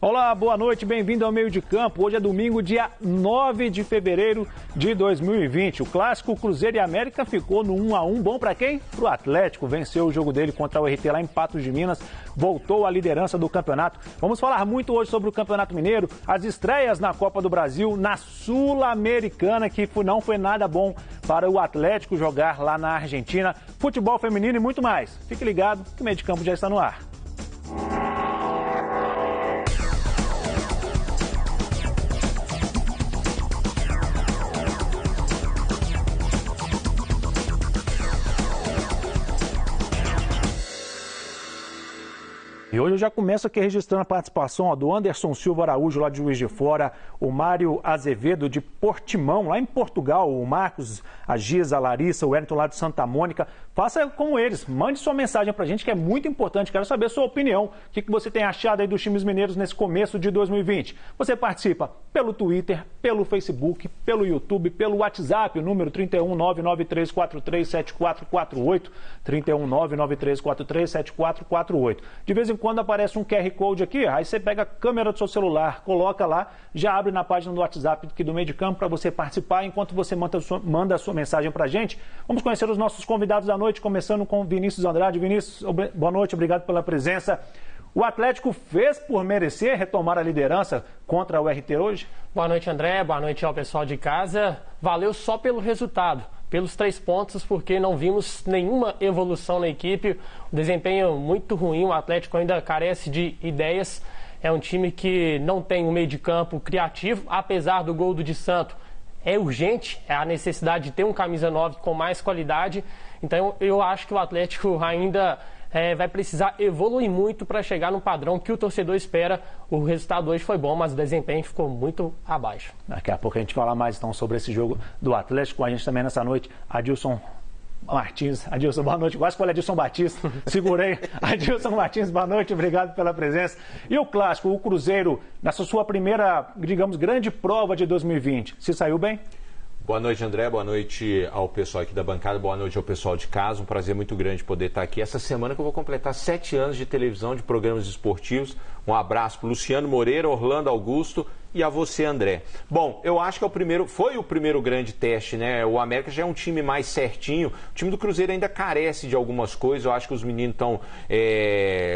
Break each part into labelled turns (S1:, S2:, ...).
S1: Olá, boa noite, bem-vindo ao Meio de Campo. Hoje é domingo, dia 9 de fevereiro de 2020. O clássico Cruzeiro e América ficou no 1-1. Bom para quem? Para o Atlético. Venceu o jogo dele contra o RT lá em Patos de Minas. Voltou à liderança do campeonato. Vamos falar muito hoje sobre o Campeonato Mineiro, as estreias na Copa do Brasil, na Sul-Americana, que não foi nada bom para o Atlético jogar lá na Argentina, futebol feminino e muito mais. Fique ligado que o Meio de Campo já está no ar. E hoje eu já começo aqui registrando a participação do Anderson Silva Araújo, lá de Juiz de Fora, o Mário Azevedo, de Portimão, lá em Portugal, o Marcos, a Giza, a Larissa, o Wellington, lá de Santa Mônica. Faça como eles, mande sua mensagem pra gente, que é muito importante. Quero saber a sua opinião. O que você tem achado aí dos times mineiros nesse começo de 2020? Você participa pelo Twitter, pelo Facebook, pelo YouTube, pelo WhatsApp, o número 31993437448, 31993437448. De vez em quando aparece um QR Code aqui, aí você pega a câmera do seu celular, coloca lá, já abre na página do WhatsApp aqui do Meio de Campo para você participar. Enquanto você manda a sua mensagem para a gente, vamos conhecer os nossos convidados da noite, começando com Vinícius Andrade. Vinícius, boa noite, obrigado pela presença. O Atlético fez por merecer retomar a liderança contra o RT hoje?
S2: Boa noite, André. Boa noite ao pessoal de casa. Valeu só pelo resultado, pelos 3 pontos, porque não vimos nenhuma evolução na equipe. O desempenho muito ruim, o Atlético ainda carece de ideias. É um time que não tem um meio de campo criativo, apesar do gol do Di Santo. É urgente, é a necessidade de ter um camisa 9 com mais qualidade. Então eu acho que o Atlético ainda vai precisar evoluir muito para chegar no padrão que o torcedor espera. O resultado hoje foi bom, mas o desempenho ficou muito abaixo.
S1: Daqui a pouco a gente fala mais então sobre esse jogo do Atlético. Com a gente também nessa noite, Adilson Martins. Adilson, boa noite. Quase falei Adilson Batista, segurei. Adilson Martins, boa noite, obrigado pela presença. E o clássico, o Cruzeiro, nessa sua primeira, digamos, grande prova de 2020, se saiu bem?
S3: Boa noite, André. Boa noite ao pessoal aqui da bancada. Boa noite ao pessoal de casa. Um prazer muito grande poder estar aqui. Essa semana que eu vou completar 7 anos de televisão, de programas esportivos. Um abraço para o Luciano Moreira, Orlando Augusto e a você, André. Bom, eu acho que foi o primeiro grande teste, né? O América já é um time mais certinho. O time do Cruzeiro ainda carece de algumas coisas. Eu acho que os meninos estão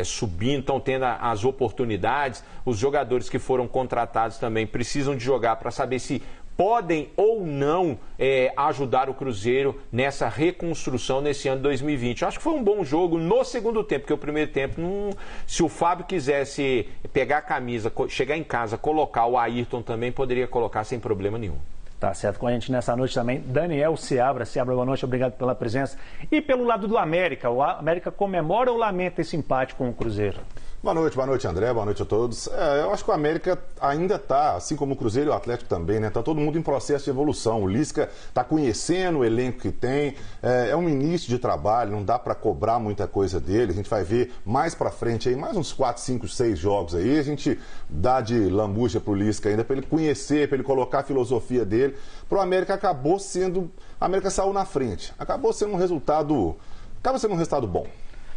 S3: subindo, estão tendo as oportunidades. Os jogadores que foram contratados também precisam de jogar para saber se podem ou não ajudar o Cruzeiro nessa reconstrução nesse ano de 2020. Eu acho que foi um bom jogo no segundo tempo, porque o primeiro tempo, se o Fábio quisesse pegar a camisa, chegar em casa, colocar o Ayrton também, poderia colocar sem problema nenhum.
S1: Tá certo, com a gente nessa noite também, Daniel Seabra. Seabra, boa noite, obrigado pela presença. E pelo lado do América, o América comemora ou lamenta esse empate com o Cruzeiro?
S4: Boa noite, André, boa noite a todos. Eu acho que o América ainda está, assim como o Cruzeiro e o Atlético também, né? Está todo mundo em processo de evolução. O Lisca está conhecendo o elenco que tem, é um início de trabalho, não dá para cobrar muita coisa dele. A gente vai ver mais para frente aí, mais uns 4, 5, 6 jogos aí. A gente dá de lambuja para o Lisca ainda, para ele conhecer, para ele colocar a filosofia dele. Para o América acabou sendo, a América saiu na frente. Acaba sendo um resultado bom.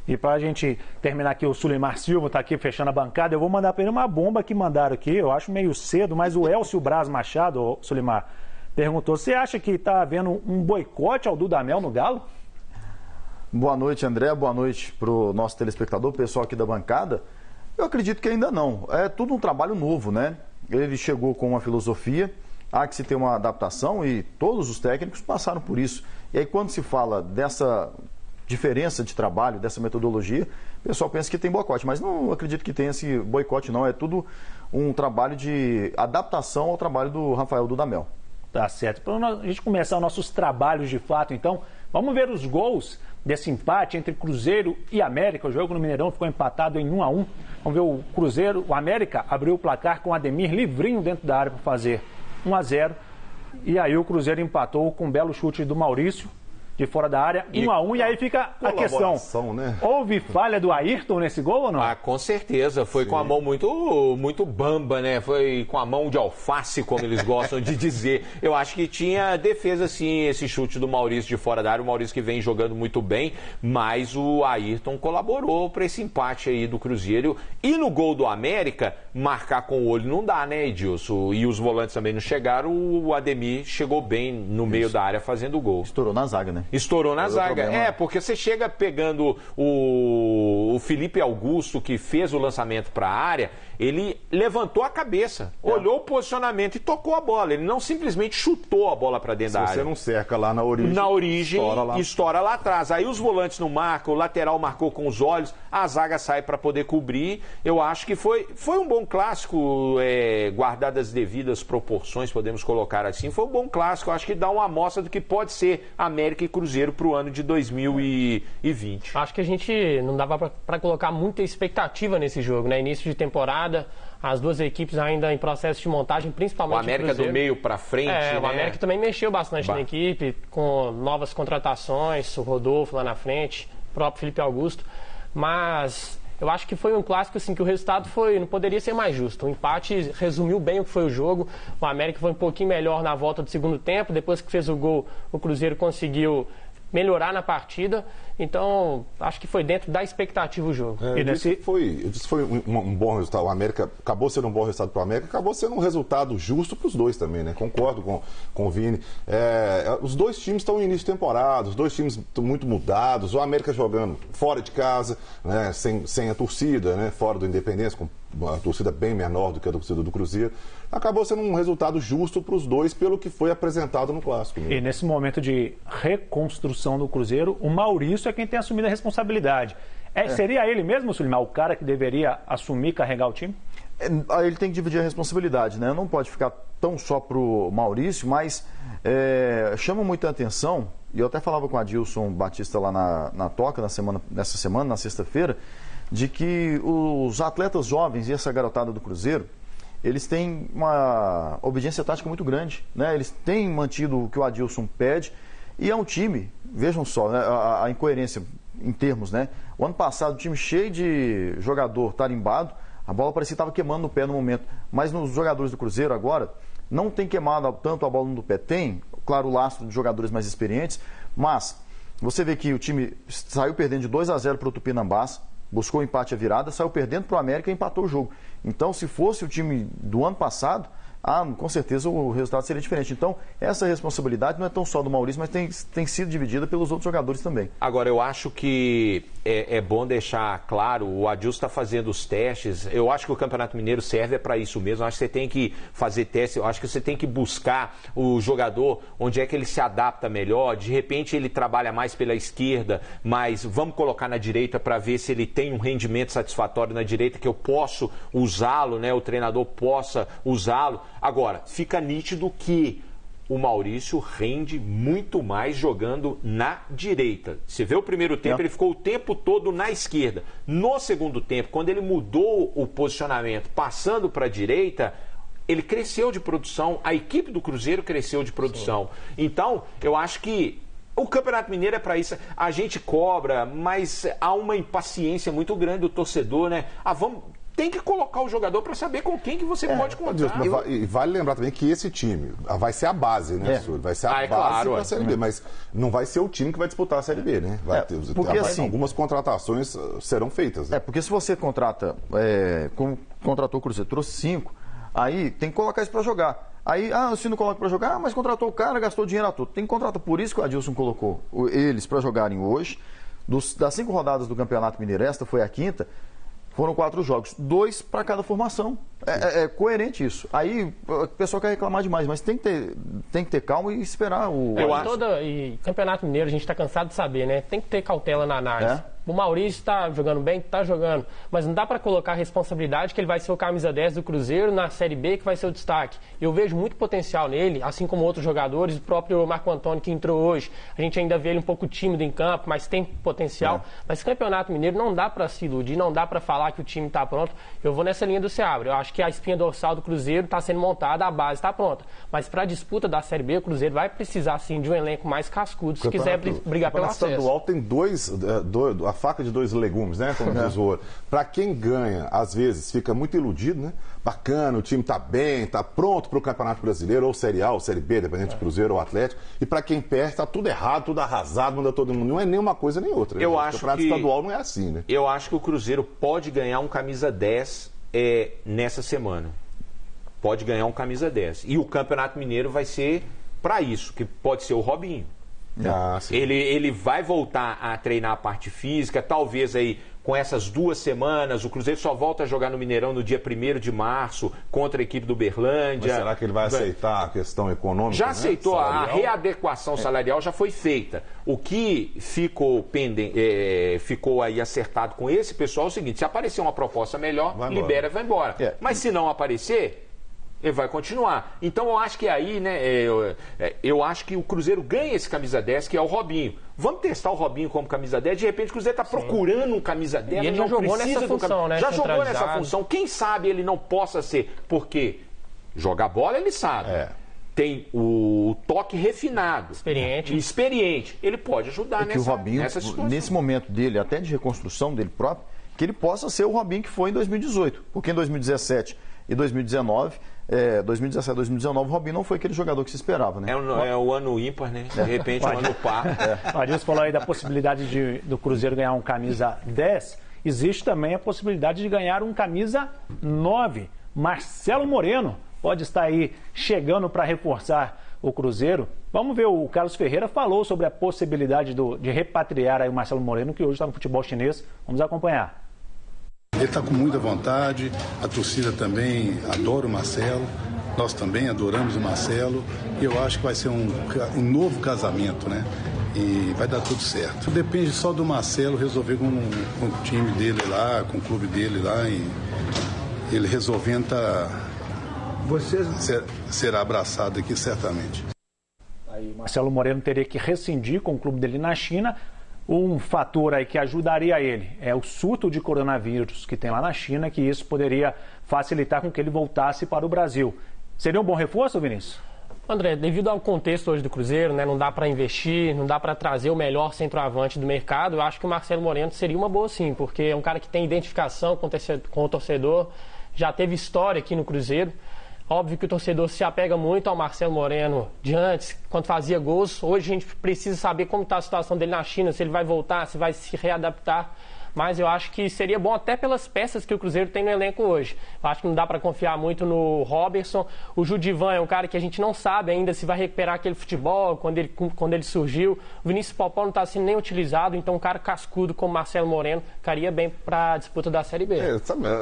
S1: E para a gente terminar aqui, o Sulimar Silva está aqui fechando a bancada. Eu vou mandar para ele uma bomba que mandaram aqui, eu acho meio cedo, mas o Elcio Braz Machado, Sulimar, perguntou: você acha que está havendo um boicote ao Dudamel no Galo?
S5: Boa noite, André. Boa noite para o nosso telespectador, pessoal aqui da bancada. Eu acredito que ainda não. É tudo um trabalho novo, né? Ele chegou com uma filosofia, há que se ter uma adaptação e todos os técnicos passaram por isso. E aí quando se fala dessa diferença de trabalho, dessa metodologia, o pessoal pensa que tem boicote, mas não acredito que tenha esse boicote não, é tudo um trabalho de adaptação ao trabalho do Rafael Dudamel.
S1: Tá certo. Para a gente começar os nossos trabalhos de fato, então, vamos ver os gols desse empate entre Cruzeiro e América. O jogo no Mineirão ficou empatado em 1-1. Vamos ver o Cruzeiro, o América abriu o placar com Ademir livrinho dentro da área para fazer 1-0. E aí o Cruzeiro empatou com um belo chute do Maurício. de fora da área, 1-1, e aí fica a questão,
S4: né?
S1: Houve falha do Ayrton nesse gol ou não?
S3: Ah, com certeza, foi com a mão muito bamba, né? Foi com a mão de alface, como eles gostam de dizer. Eu acho que tinha defesa, sim, esse chute do Maurício de fora da área, o Maurício que vem jogando muito bem, mas o Ayrton colaborou para esse empate aí do Cruzeiro. E no gol do América, marcar com o olho não dá, né, Edilson? E os volantes também não chegaram, o Ademir chegou bem no meio da área fazendo o gol.
S5: Estourou na zaga, né?
S3: Estourou na zaga. Porque você chega pegando o Felipe Augusto, que fez o lançamento para a área, ele levantou a cabeça, olhou o posicionamento e tocou a bola. Ele não simplesmente chutou a bola para dentro da área.
S4: Se você não cerca lá na origem,
S3: estoura lá atrás. Aí os volantes não marcam, o lateral marcou com os olhos, a zaga sai para poder cobrir. Eu acho que foi um bom clássico, guardadas as devidas proporções, podemos colocar assim. Foi um bom clássico. Eu acho que dá uma amostra do que pode ser América e Cruzeiro para o ano de 2020.
S2: Acho que a gente não dava para colocar muita expectativa nesse jogo, né? Início de temporada, as duas equipes ainda em processo de montagem, principalmente
S3: o América do meio para frente, né?
S2: O América também mexeu bastante na equipe, com novas contratações, o Rodolfo lá na frente, o próprio Felipe Augusto, mas eu acho que foi um clássico assim, que o resultado não poderia ser mais justo. O empate resumiu bem o que foi o jogo. O América foi um pouquinho melhor na volta do segundo tempo. Depois que fez o gol, o Cruzeiro conseguiu melhorar na partida. Então, acho que foi dentro da expectativa o jogo.
S4: Eu disse que foi um bom resultado. O América acabou sendo um bom resultado para o América, acabou sendo um resultado justo para os dois também, né? Concordo com o Vini. Os dois times estão em início de temporada, os dois times estão muito mudados. O América jogando fora de casa, né? sem a torcida, né? Fora do Independência, com uma torcida bem menor do que a torcida do Cruzeiro. Acabou sendo um resultado justo para os dois pelo que foi apresentado no Clássico. Mesmo.
S1: E nesse momento de reconstrução do Cruzeiro, o Maurício é quem tem assumido a responsabilidade. Seria ele mesmo, Sulimar, o cara que deveria assumir e carregar o time?
S5: Ele tem que dividir a responsabilidade, né? Não pode ficar tão só para o Maurício, mas chama muita atenção, e eu até falava com a Adilson Batista lá na Toca nessa semana, na sexta-feira, de que os atletas jovens e essa garotada do Cruzeiro, eles têm uma obediência tática muito grande, né? Eles têm mantido o que o Adilson pede, e é um time, vejam só, né, a incoerência em termos, né? O ano passado, o time cheio de jogador tarimbado, a bola parecia que estava queimando no pé no momento, mas nos jogadores do Cruzeiro agora, não tem queimado tanto a bola no pé, tem, claro, o lastro de jogadores mais experientes, mas você vê que o time saiu perdendo de 2-0 para o Tupinambás, buscou o empate, a virada, saiu perdendo para o América e empatou o jogo. Então, se fosse o time do ano passado, com certeza o resultado seria diferente. Então, essa responsabilidade não é tão só do Maurício, mas tem sido dividida pelos outros jogadores também.
S3: Agora, eu acho que é bom deixar claro, o Adilson está fazendo os testes. Eu acho que o Campeonato Mineiro serve para isso mesmo. Eu acho que você tem que fazer testes, eu acho que você tem que buscar o jogador onde é que ele se adapta melhor. De repente, ele trabalha mais pela esquerda, mas vamos colocar na direita para ver se ele tem um rendimento satisfatório na direita, que eu posso usá-lo, né? O treinador possa usá-lo. Agora, fica nítido que o Maurício rende muito mais jogando na direita. Você vê o primeiro tempo, ele ficou o tempo todo na esquerda. No segundo tempo, quando ele mudou o posicionamento, passando para a direita, ele cresceu de produção, a equipe do Cruzeiro cresceu de produção. Sim. Então, eu acho que o Campeonato Mineiro é para isso. A gente cobra, mas há uma impaciência muito grande do torcedor, né? Tem que colocar o jogador para saber com quem que você pode contar.
S4: E vale lembrar também que esse time vai ser a base, né, Sul? Vai ser a base da Série B, mas não vai ser o time que vai disputar a Série B, né? Porque algumas contratações serão feitas. Né?
S5: Porque se você contrata, como contratou o Cruzeiro, trouxe 5, aí tem que colocar isso para jogar. Aí, se não coloca para jogar, mas contratou o cara, gastou dinheiro a tudo. Tem que contratar, por isso que o Adilson colocou eles para jogarem hoje. Das 5 rodadas do Campeonato Mineiro, esta foi a 5ª, foram 4 jogos, 2 para cada formação. É coerente isso. Aí o pessoal quer reclamar demais, mas tem que ter calma e esperar o...
S2: E Campeonato Mineiro, a gente está cansado de saber, né? Tem que ter cautela na análise. O Maurício está jogando bem, está jogando, mas não dá para colocar a responsabilidade que ele vai ser o camisa 10 do Cruzeiro na Série B, que vai ser o destaque. Eu vejo muito potencial nele, assim como outros jogadores, o próprio Marco Antônio que entrou hoje. A gente ainda vê ele um pouco tímido em campo, mas tem potencial. Mas Campeonato Mineiro não dá para se iludir, não dá para falar que o time está pronto. Eu vou nessa linha do Seabra. Eu acho acho que a espinha dorsal do Cruzeiro está sendo montada, a base está pronta. Mas para a disputa da Série B, o Cruzeiro vai precisar, sim, de um elenco mais cascudo se quiser brigar pelo acesso. O
S4: estadual tem a faca de dois legumes, né? Como diz o outro. Para quem ganha, às vezes, fica muito iludido, né? Bacana, o time está bem, está pronto para o Campeonato Brasileiro, ou Série A, ou Série B, dependendo de Cruzeiro ou Atlético. E para quem perde, está tudo errado, tudo arrasado, manda todo mundo. Não é nem uma coisa nem outra.
S3: Eu
S4: né?
S3: acho
S4: o Campeonato estadual não é assim, né?
S3: Eu acho que o Cruzeiro pode ganhar um camisa 10 nessa semana. Pode ganhar um camisa 10. E o Campeonato Mineiro vai ser para isso, que pode ser o Robinho. Ele vai voltar a treinar a parte física, talvez aí com essas 2 semanas, o Cruzeiro só volta a jogar no Mineirão no dia 1º de março contra a equipe do Uberlândia.
S4: Mas será que ele vai aceitar a questão econômica?
S3: Já aceitou, a readequação salarial já foi feita. O que ficou ficou aí acertado com esse pessoal é o seguinte: se aparecer uma proposta melhor, libera e vai embora. Mas se não aparecer, ele vai continuar. Então eu acho que aí, né, eu acho que o Cruzeiro ganha esse camisa 10, que é o Robinho. Vamos testar o Robinho como camisa 10, de repente o Cruzeiro está procurando um camisa 10,
S2: e ele
S3: não
S2: jogou
S3: precisa
S2: nessa função, né?
S3: Já jogou nessa função. Quem sabe ele não possa ser, porque jogar bola ele sabe. Tem o toque refinado. Experiente. Ele pode ajudar
S5: que o Robinho, nesse momento dele, até de reconstrução dele próprio, que ele possa ser o Robinho que foi em 2018. Porque em 2017 e 2019, 2017 e 2019, o Robinho não foi aquele jogador que se esperava, né?
S3: É o ano ímpar, né? De repente, o ano par.
S1: O Adilson falou aí da possibilidade do Cruzeiro ganhar um camisa 10. Existe também a possibilidade de ganhar um camisa 9. Marcelo Moreno pode estar aí chegando para reforçar o Cruzeiro. Vamos ver, o Carlos Ferreira falou sobre a possibilidade de repatriar aí o Marcelo Moreno, que hoje está no futebol chinês. Vamos acompanhar.
S6: Ele está com muita vontade, a torcida também adora o Marcelo, nós também adoramos o Marcelo, e eu acho que vai ser um novo casamento, né? E vai dar tudo certo. Depende só do Marcelo resolver com o time dele lá, com o clube dele lá, e ele resolvendo será abraçado aqui certamente.
S1: Aí o Marcelo Moreno teria que rescindir com o clube dele na China. Um fator aí que ajudaria ele é o surto de coronavírus que tem lá na China, que isso poderia facilitar com que ele voltasse para o Brasil. Seria um bom reforço, Vinícius?
S2: André, devido ao contexto hoje do Cruzeiro, né, não dá para investir, não dá para trazer o melhor centroavante do mercado, eu acho que o Marcelo Moreno seria uma boa sim, porque é um cara que tem identificação com o torcedor, já teve história aqui no Cruzeiro. Óbvio que o torcedor se apega muito ao Marcelo Moreno de antes, quando fazia gols. Hoje a gente precisa saber como está a situação dele na China, se ele vai voltar, se vai se readaptar. Mas eu acho que seria bom até pelas peças que o Cruzeiro tem no elenco hoje. Eu acho que não dá para confiar muito no Robertson. O Judivan é um cara que a gente não sabe ainda se vai recuperar aquele futebol quando ele surgiu. O Vinícius Popó não está sendo nem utilizado, então um cara cascudo como Marcelo Moreno caria bem para a disputa da Série B.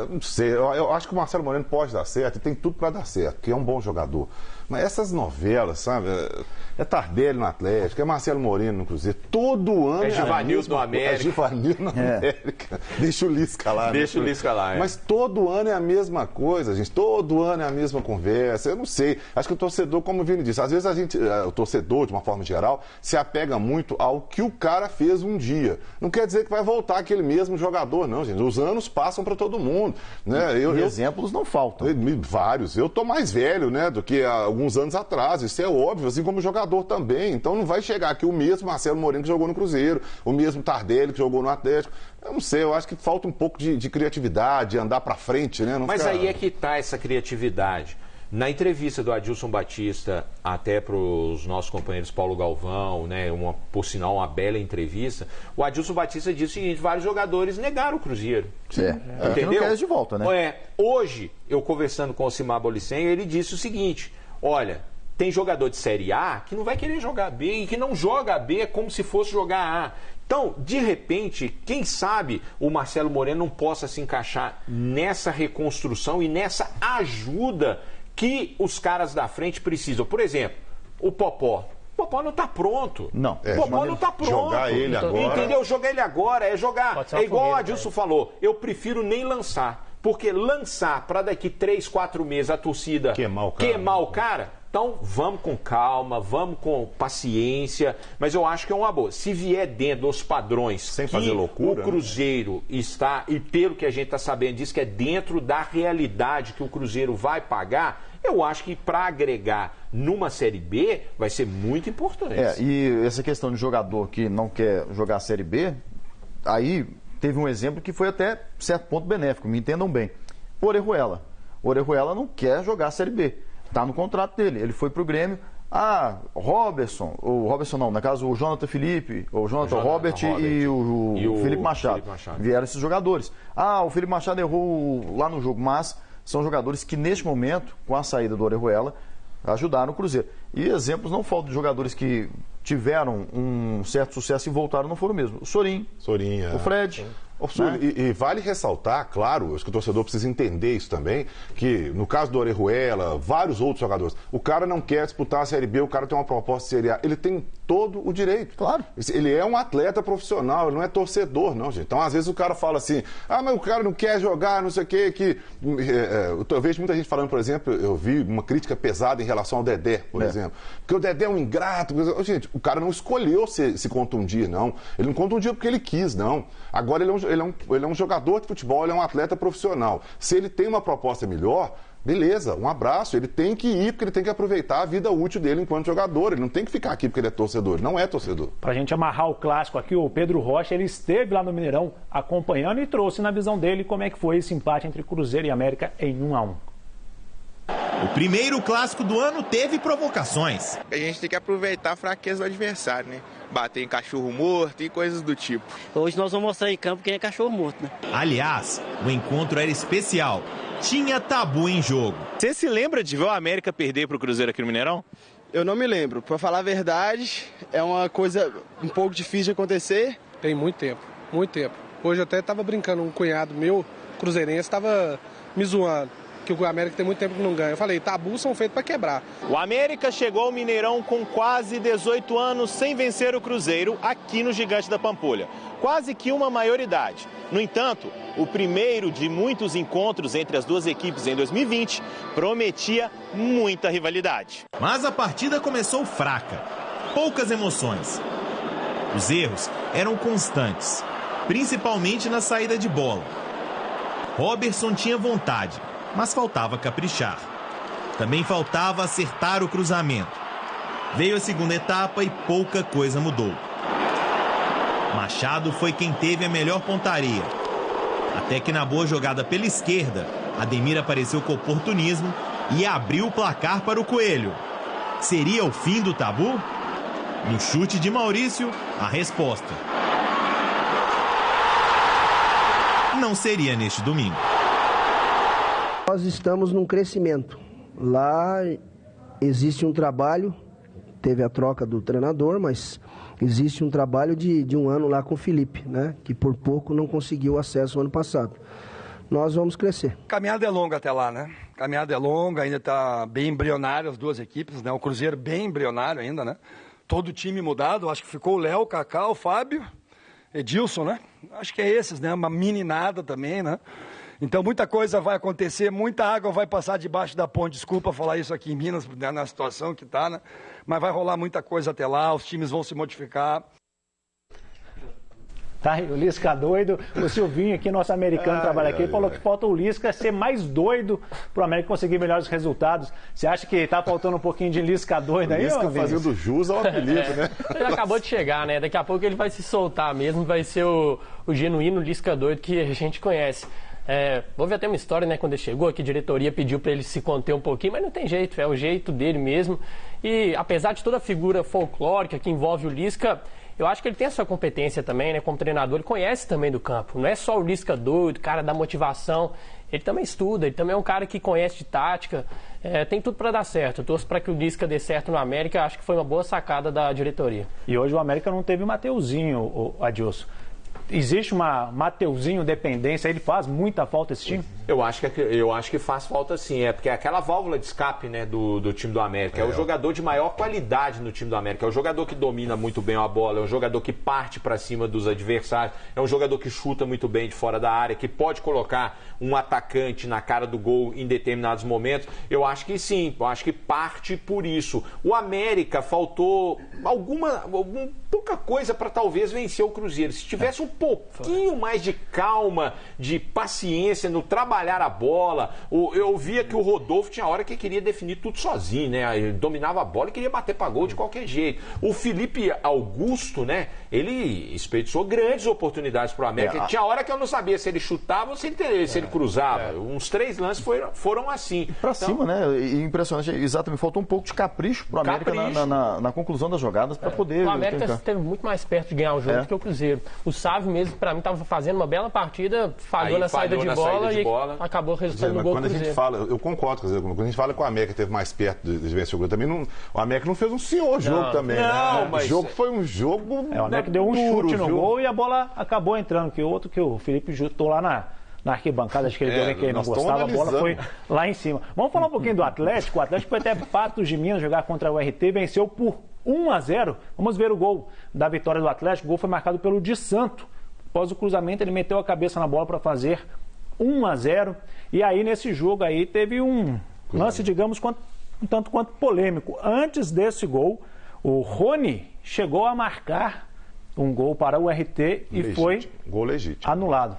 S4: Não sei, eu acho que o Marcelo Moreno pode dar certo e tem tudo para dar certo, porque é um bom jogador. Mas essas novelas, sabe? É Tardelli no Atlético, é Marcelo Moreno no Cruzeiro. Todo ano
S3: é Givanildo no América.
S4: É Givanildo no América. Deixa o Lisca lá.
S3: Deixa o Lisca lá.
S4: Mas todo ano é a mesma coisa, gente. Todo ano é a mesma conversa. Eu não sei. Acho que o torcedor, como o Vini disse, às vezes o torcedor, de uma forma geral, se apega muito ao que o cara fez um dia. Não quer dizer que vai voltar aquele mesmo jogador, não, gente. Os anos passam para todo mundo. Né?
S5: Exemplos não faltam.
S4: Vários. Eu tô mais velho, né, do que alguns anos atrás. Isso é óbvio, assim como o jogador também. Então não vai chegar aqui o mesmo Marcelo Moreno que jogou no Cruzeiro, o mesmo Tardelli que jogou no Atlético. Eu não sei, eu acho que falta um pouco de criatividade, de andar para frente, né?
S3: Mas aí é que está essa criatividade. Na entrevista do Adilson Batista, até para os nossos companheiros Paulo Galvão, né, por sinal uma bela entrevista, o Adilson Batista disse o seguinte: vários jogadores negaram o Cruzeiro.
S5: Entendeu? Não quer de volta, né?
S3: Hoje, eu conversando com o Cimar Bolicem, ele disse o seguinte: olha, tem jogador de Série A que não vai querer jogar B e que não joga B como se fosse jogar A. Então, de repente, quem sabe o Marcelo Moreno não possa se encaixar nessa reconstrução e nessa ajuda que os caras da frente precisam. Por exemplo, o Popó. O Popó não está pronto.
S5: Não.
S3: O Popó não está pronto.
S4: Jogar ele agora.
S3: Entendeu? Jogar ele agora é jogar. É igual o Adilson falou. Eu prefiro nem lançar. Porque lançar para daqui 3, 4 meses a torcida queimar o cara, Então, vamos com calma, vamos com paciência, mas eu acho que é uma boa. Se vier dentro dos padrões
S4: sem fazer loucura,
S3: o Cruzeiro está, e pelo que a gente está sabendo, diz que é dentro da realidade que o Cruzeiro vai pagar, eu acho que para agregar numa Série B vai ser muito importante.
S5: E essa questão de jogador que não quer jogar a Série B, aí teve um exemplo que foi até certo ponto benéfico, me entendam bem. Orejuela. Orejuela não quer jogar a Série B. Está no contrato dele. Ele foi para o Grêmio. Robertson, no caso o Jonathan Felipe, o Jonathan Robert e o Felipe Machado. Vieram esses jogadores. O Felipe Machado errou lá no jogo, mas são jogadores que neste momento, com a saída do Orejuela, ajudaram o Cruzeiro. E exemplos não faltam de jogadores que tiveram um certo sucesso e voltaram, não foram mesmo. O Sorin, o Fred.
S4: E vale ressaltar, claro, acho que o torcedor precisa entender isso também, que no caso do Orejuela, vários outros jogadores, o cara não quer disputar a Série B, o cara tem uma proposta de Série A, ele tem todo o direito.
S5: Claro.
S4: Ele é um atleta profissional, ele não é torcedor, não, gente. Então, às vezes o cara fala assim, mas o cara não quer jogar, não sei o quê, eu vejo muita gente falando, por exemplo, eu vi uma crítica pesada em relação ao Dedé, por exemplo, porque o Dedé é um ingrato. Gente, o cara não escolheu se contundir, não. Ele não contundiu porque ele quis, não. Agora ele é um jogador de futebol, ele é um atleta profissional. Se ele tem uma proposta melhor, beleza, um abraço. Ele tem que ir porque ele tem que aproveitar a vida útil dele enquanto jogador. Ele não tem que ficar aqui porque ele é torcedor. Ele não é torcedor.
S1: Pra gente amarrar o clássico aqui, o Pedro Rocha, ele esteve lá no Mineirão acompanhando e trouxe na visão dele como é que foi esse empate entre Cruzeiro e América em 1-1.
S7: O primeiro clássico do ano teve provocações.
S8: A gente tem que aproveitar a fraqueza do adversário, né? Bater em cachorro morto e coisas do tipo.
S9: Hoje nós vamos mostrar em campo quem é cachorro morto, né?
S7: Aliás, o encontro era especial. Tinha tabu em jogo.
S10: Você se lembra de ver o América perder pro Cruzeiro aqui no Mineirão?
S11: Eu não me lembro. Pra falar a verdade, é uma coisa um pouco difícil de acontecer.
S12: Tem muito tempo, muito tempo. Hoje eu até tava brincando, um cunhado meu, cruzeirense, tava me zoando. Que o América tem muito tempo que não ganha. Eu falei, tabus são feitos para quebrar.
S10: O América chegou ao Mineirão com quase 18 anos sem vencer o Cruzeiro aqui no Gigante da Pampulha. Quase que uma maioridade. No entanto, o primeiro de muitos encontros entre as duas equipes em 2020 prometia muita rivalidade.
S7: Mas a partida começou fraca. Poucas emoções. Os erros eram constantes, principalmente na saída de bola. Robertson tinha vontade, mas faltava caprichar. Também faltava acertar o cruzamento. Veio a segunda etapa e pouca coisa mudou. Machado foi quem teve a melhor pontaria. Até que na boa jogada pela esquerda, Ademir apareceu com oportunismo e abriu o placar para o Coelho. Seria o fim do tabu? No chute de Maurício, a resposta: não seria neste domingo.
S13: Nós estamos num crescimento. Lá existe um trabalho, teve a troca do treinador, mas existe um trabalho de um ano lá com o Felipe, né? Que por pouco não conseguiu acesso ano passado. Nós vamos crescer.
S14: A caminhada é longa até lá, né? A caminhada é longa, ainda está bem embrionário as duas equipes, né? O Cruzeiro bem embrionário ainda, né? Todo o time mudado, acho que ficou o Léo, o Kaká, o Fábio, Edilson, né? Acho que é esses, né? Uma meninada também, né? Então muita coisa vai acontecer, muita água vai passar debaixo da ponte, desculpa falar isso aqui em Minas, né, na situação que está, né? Mas vai rolar muita coisa até lá, os times vão se modificar.
S1: Tá, o Lisca doido, o Silvinho aqui, nosso americano, trabalha aqui, falou que falta o Lisca ser mais doido para o América conseguir melhores resultados. Você acha que tá faltando um pouquinho de Lisca doido aí?
S4: Lisca fazendo jus ao apelido, né?
S2: Ele acabou de chegar, né? Daqui a pouco ele vai se soltar mesmo, vai ser o genuíno Lisca doido que a gente conhece. Houve até uma história, né, quando ele chegou, que a diretoria pediu para ele se conter um pouquinho, mas não tem jeito, é o jeito dele mesmo. E apesar de toda a figura folclórica que envolve o Lisca, eu acho que ele tem a sua competência também, né, como treinador, ele conhece também do campo. Não é só o Lisca doido, cara da motivação, ele também estuda, ele também é um cara que conhece de tática, tem tudo para dar certo. Eu torço para que o Lisca dê certo no América, acho que foi uma boa sacada da diretoria.
S1: E hoje o América não teve o Mateuzinho, o Adilson. existe uma Mateuzinho dependência, ele faz muita falta esse time?
S3: Eu acho que faz falta sim, porque é aquela válvula de escape, né, do time do América. É o jogador de maior qualidade no time do América. É o jogador que domina muito bem a bola, é um jogador que parte para cima dos adversários, é um jogador que chuta muito bem de fora da área, que pode colocar um atacante na cara do gol em determinados momentos. Eu acho que sim, eu acho que parte por isso. O América faltou pouca coisa para talvez vencer o Cruzeiro. Se tivesse um pouquinho mais de calma, de paciência no trabalhar a bola. Eu via que o Rodolfo tinha hora que queria definir tudo sozinho, né? Ele dominava a bola e queria bater para gol de qualquer jeito. O Felipe Augusto, né? Ele desperdiçou grandes oportunidades para o América. Tinha hora que eu não sabia se ele chutava ou se ele cruzava. Uns 3 lances foram assim.
S5: Para cima, né? E impressionante. Exatamente. Faltou um pouco de capricho para o América na conclusão das jogadas para poder...
S2: O América esteve muito mais perto de ganhar o jogo do que o Cruzeiro. O Sávio mesmo, para mim, estava fazendo uma bela partida, falhou na saída de bola. Acabou resultando no gol do Cruzeiro.
S4: A gente fala, eu concordo, quando a gente fala que o América esteve mais perto de vencer o Cruzeiro, também o América não fez um senhor jogo também. Mas o jogo foi um jogo.
S1: O América deu um chute no gol e a bola acabou entrando, que o Felipe chutou lá na arquibancada, acho que ele deu bem que ele não gostava, a bola foi lá em cima. Vamos falar um pouquinho do Atlético. O Atlético foi até Patos de Minas jogar contra o RT, venceu por 1-0. Vamos ver o gol da vitória do Atlético. O gol foi marcado pelo Di Santo. Após o cruzamento, ele meteu a cabeça na bola para fazer 1-0. E aí, nesse jogo aí, teve um lance, digamos, um tanto quanto polêmico. Antes desse gol, o Rony chegou a marcar um gol para o RT e foi
S4: gol legítimo.
S1: Anulado.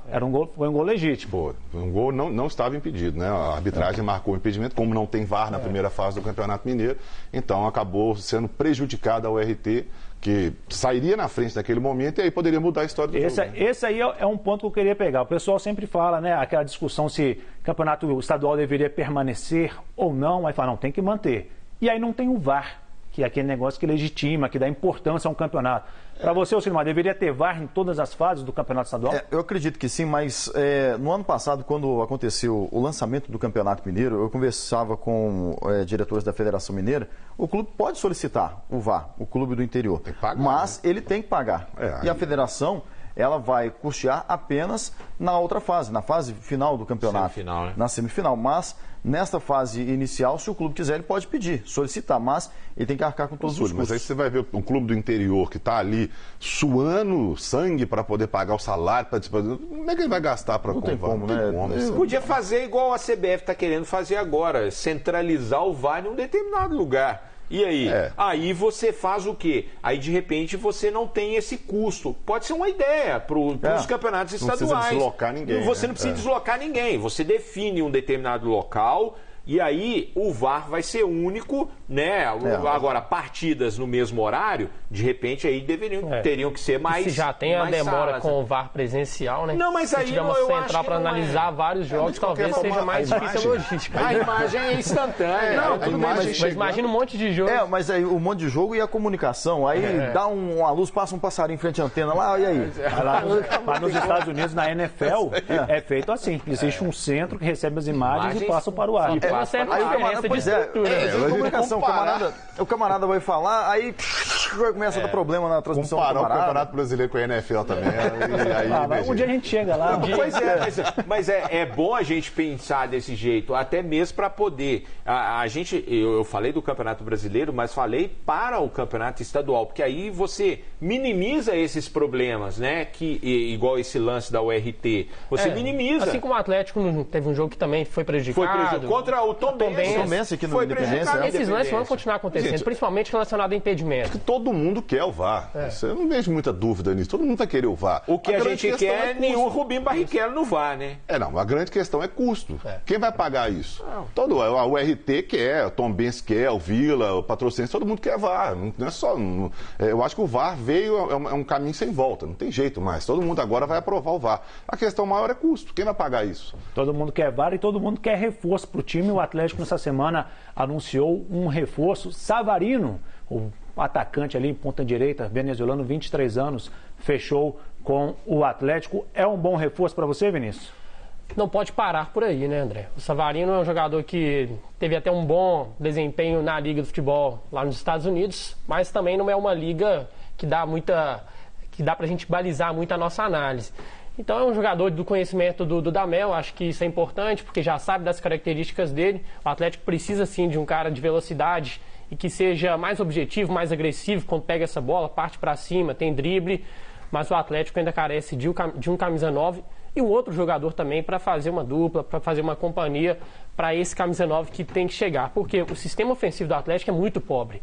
S1: Foi um gol legítimo.
S4: Pô, um gol não estava impedido, né? A arbitragem marcou o impedimento, como não tem VAR na primeira fase do Campeonato Mineiro, então acabou sendo prejudicada ao RT, que sairia na frente naquele momento e aí poderia mudar a história do jogo.
S1: Esse aí é um ponto que eu queria pegar. O pessoal sempre fala, né, aquela discussão se o campeonato estadual deveria permanecer ou não, aí fala, não, tem que manter. E aí não tem o VAR, que é aquele negócio que legitima, que dá importância a um campeonato. Para você, Silmar, deveria ter VAR em todas as fases do campeonato estadual?
S5: Eu acredito que sim, mas no ano passado, quando aconteceu o lançamento do Campeonato Mineiro, eu conversava com diretores da Federação Mineira, o clube pode solicitar o VAR, o clube do interior,
S4: tem que pagar,
S5: mas ele tem que pagar. E a federação, ela vai custear apenas na outra fase, na fase final do campeonato.
S3: Semifinal, né?
S5: Na semifinal, mas nesta fase inicial, se o clube quiser, ele pode pedir, solicitar, mas ele tem que arcar com todos os custos.
S4: Mas aí você vai ver um clube do interior que está ali suando sangue para poder pagar o salário, como é que ele vai gastar para comprar?
S5: Não tem como, né?
S3: Podia fazer igual a CBF está querendo fazer agora, centralizar o VAR em um determinado lugar. E aí? Aí você faz o quê? Aí, de repente, você não tem esse custo. Pode ser uma ideia para os campeonatos estaduais.
S4: Não precisa deslocar ninguém.
S3: Você não precisa deslocar ninguém. Você define um determinado local e aí o VAR vai ser único, né? Agora, partidas no mesmo horário, de repente, aí teriam que ser mais.
S2: Se já tem a demora
S3: salas,
S2: com o VAR presencial, né?
S3: Não, mas
S2: se
S3: aí
S2: tiver uma central para analisar vários jogos, talvez seja mais difícil a logística.
S3: A imagem é instantânea.
S2: Mas imagina um monte de jogo.
S5: Mas aí um monte de jogo e a comunicação. Aí dá uma luz, passa um passarinho em frente à antena lá, e aí?
S1: Lá nos Estados Unidos, na NFL, é feito assim. Existe um centro que recebe as imagens e passa para o ar.
S2: Uma certa diferença de estrutura.
S5: Comunicação, o camarada vai falar, aí começa a dar problema na transmissão do camarada.
S4: Comparar o Campeonato Brasileiro com a NFL também.
S1: Um dia a gente chega lá.
S3: Mas é bom a gente pensar desse jeito, até mesmo para poder. Eu falei do Campeonato Brasileiro, mas falei para o Campeonato Estadual, porque aí você minimiza esses problemas, né? Igual esse lance da URT. Você minimiza.
S2: Assim como o Atlético teve um jogo que também foi prejudicado.
S3: Contra o Tom Benz
S5: aqui no Independência.
S2: Esses lances vão continuar acontecendo, principalmente relacionado a impedimento.
S4: Acho que todo mundo quer o VAR. Eu não vejo muita dúvida nisso. Todo mundo vai querer o VAR.
S3: O que a gente quer é nenhum Rubinho Barrichello no VAR, né?
S4: A grande questão é custo. Quem vai pagar isso? A URT quer, o Tom Benz quer, o Vila, o Patrocínio, todo mundo quer VAR. Não é só. Eu acho que o VAR veio, é um caminho sem volta. Não tem jeito mais. Todo mundo agora vai aprovar o VAR. A questão maior é custo. Quem vai pagar isso?
S1: Todo mundo quer VAR e todo mundo quer reforço para o time. O Atlético, nessa semana, anunciou um reforço. Savarino, o atacante ali em ponta direita, venezuelano, 23 anos, fechou com o Atlético. É um bom reforço para você, Vinícius?
S2: Não pode parar por aí, né, André? O Savarino é um jogador que teve até um bom desempenho na Liga do Futebol lá nos Estados Unidos, mas também não é uma liga que dá muita... que dá pra gente balizar muito a nossa análise. Então é um jogador do conhecimento do Dudamel, acho que isso é importante, porque já sabe das características dele. O Atlético precisa sim de um cara de velocidade e que seja mais objetivo, mais agressivo quando pega essa bola, parte para cima, tem drible, mas o Atlético ainda carece de um camisa 9 e um outro jogador também para fazer uma dupla, para fazer uma companhia para esse camisa 9 que tem que chegar, porque o sistema ofensivo do Atlético é muito pobre.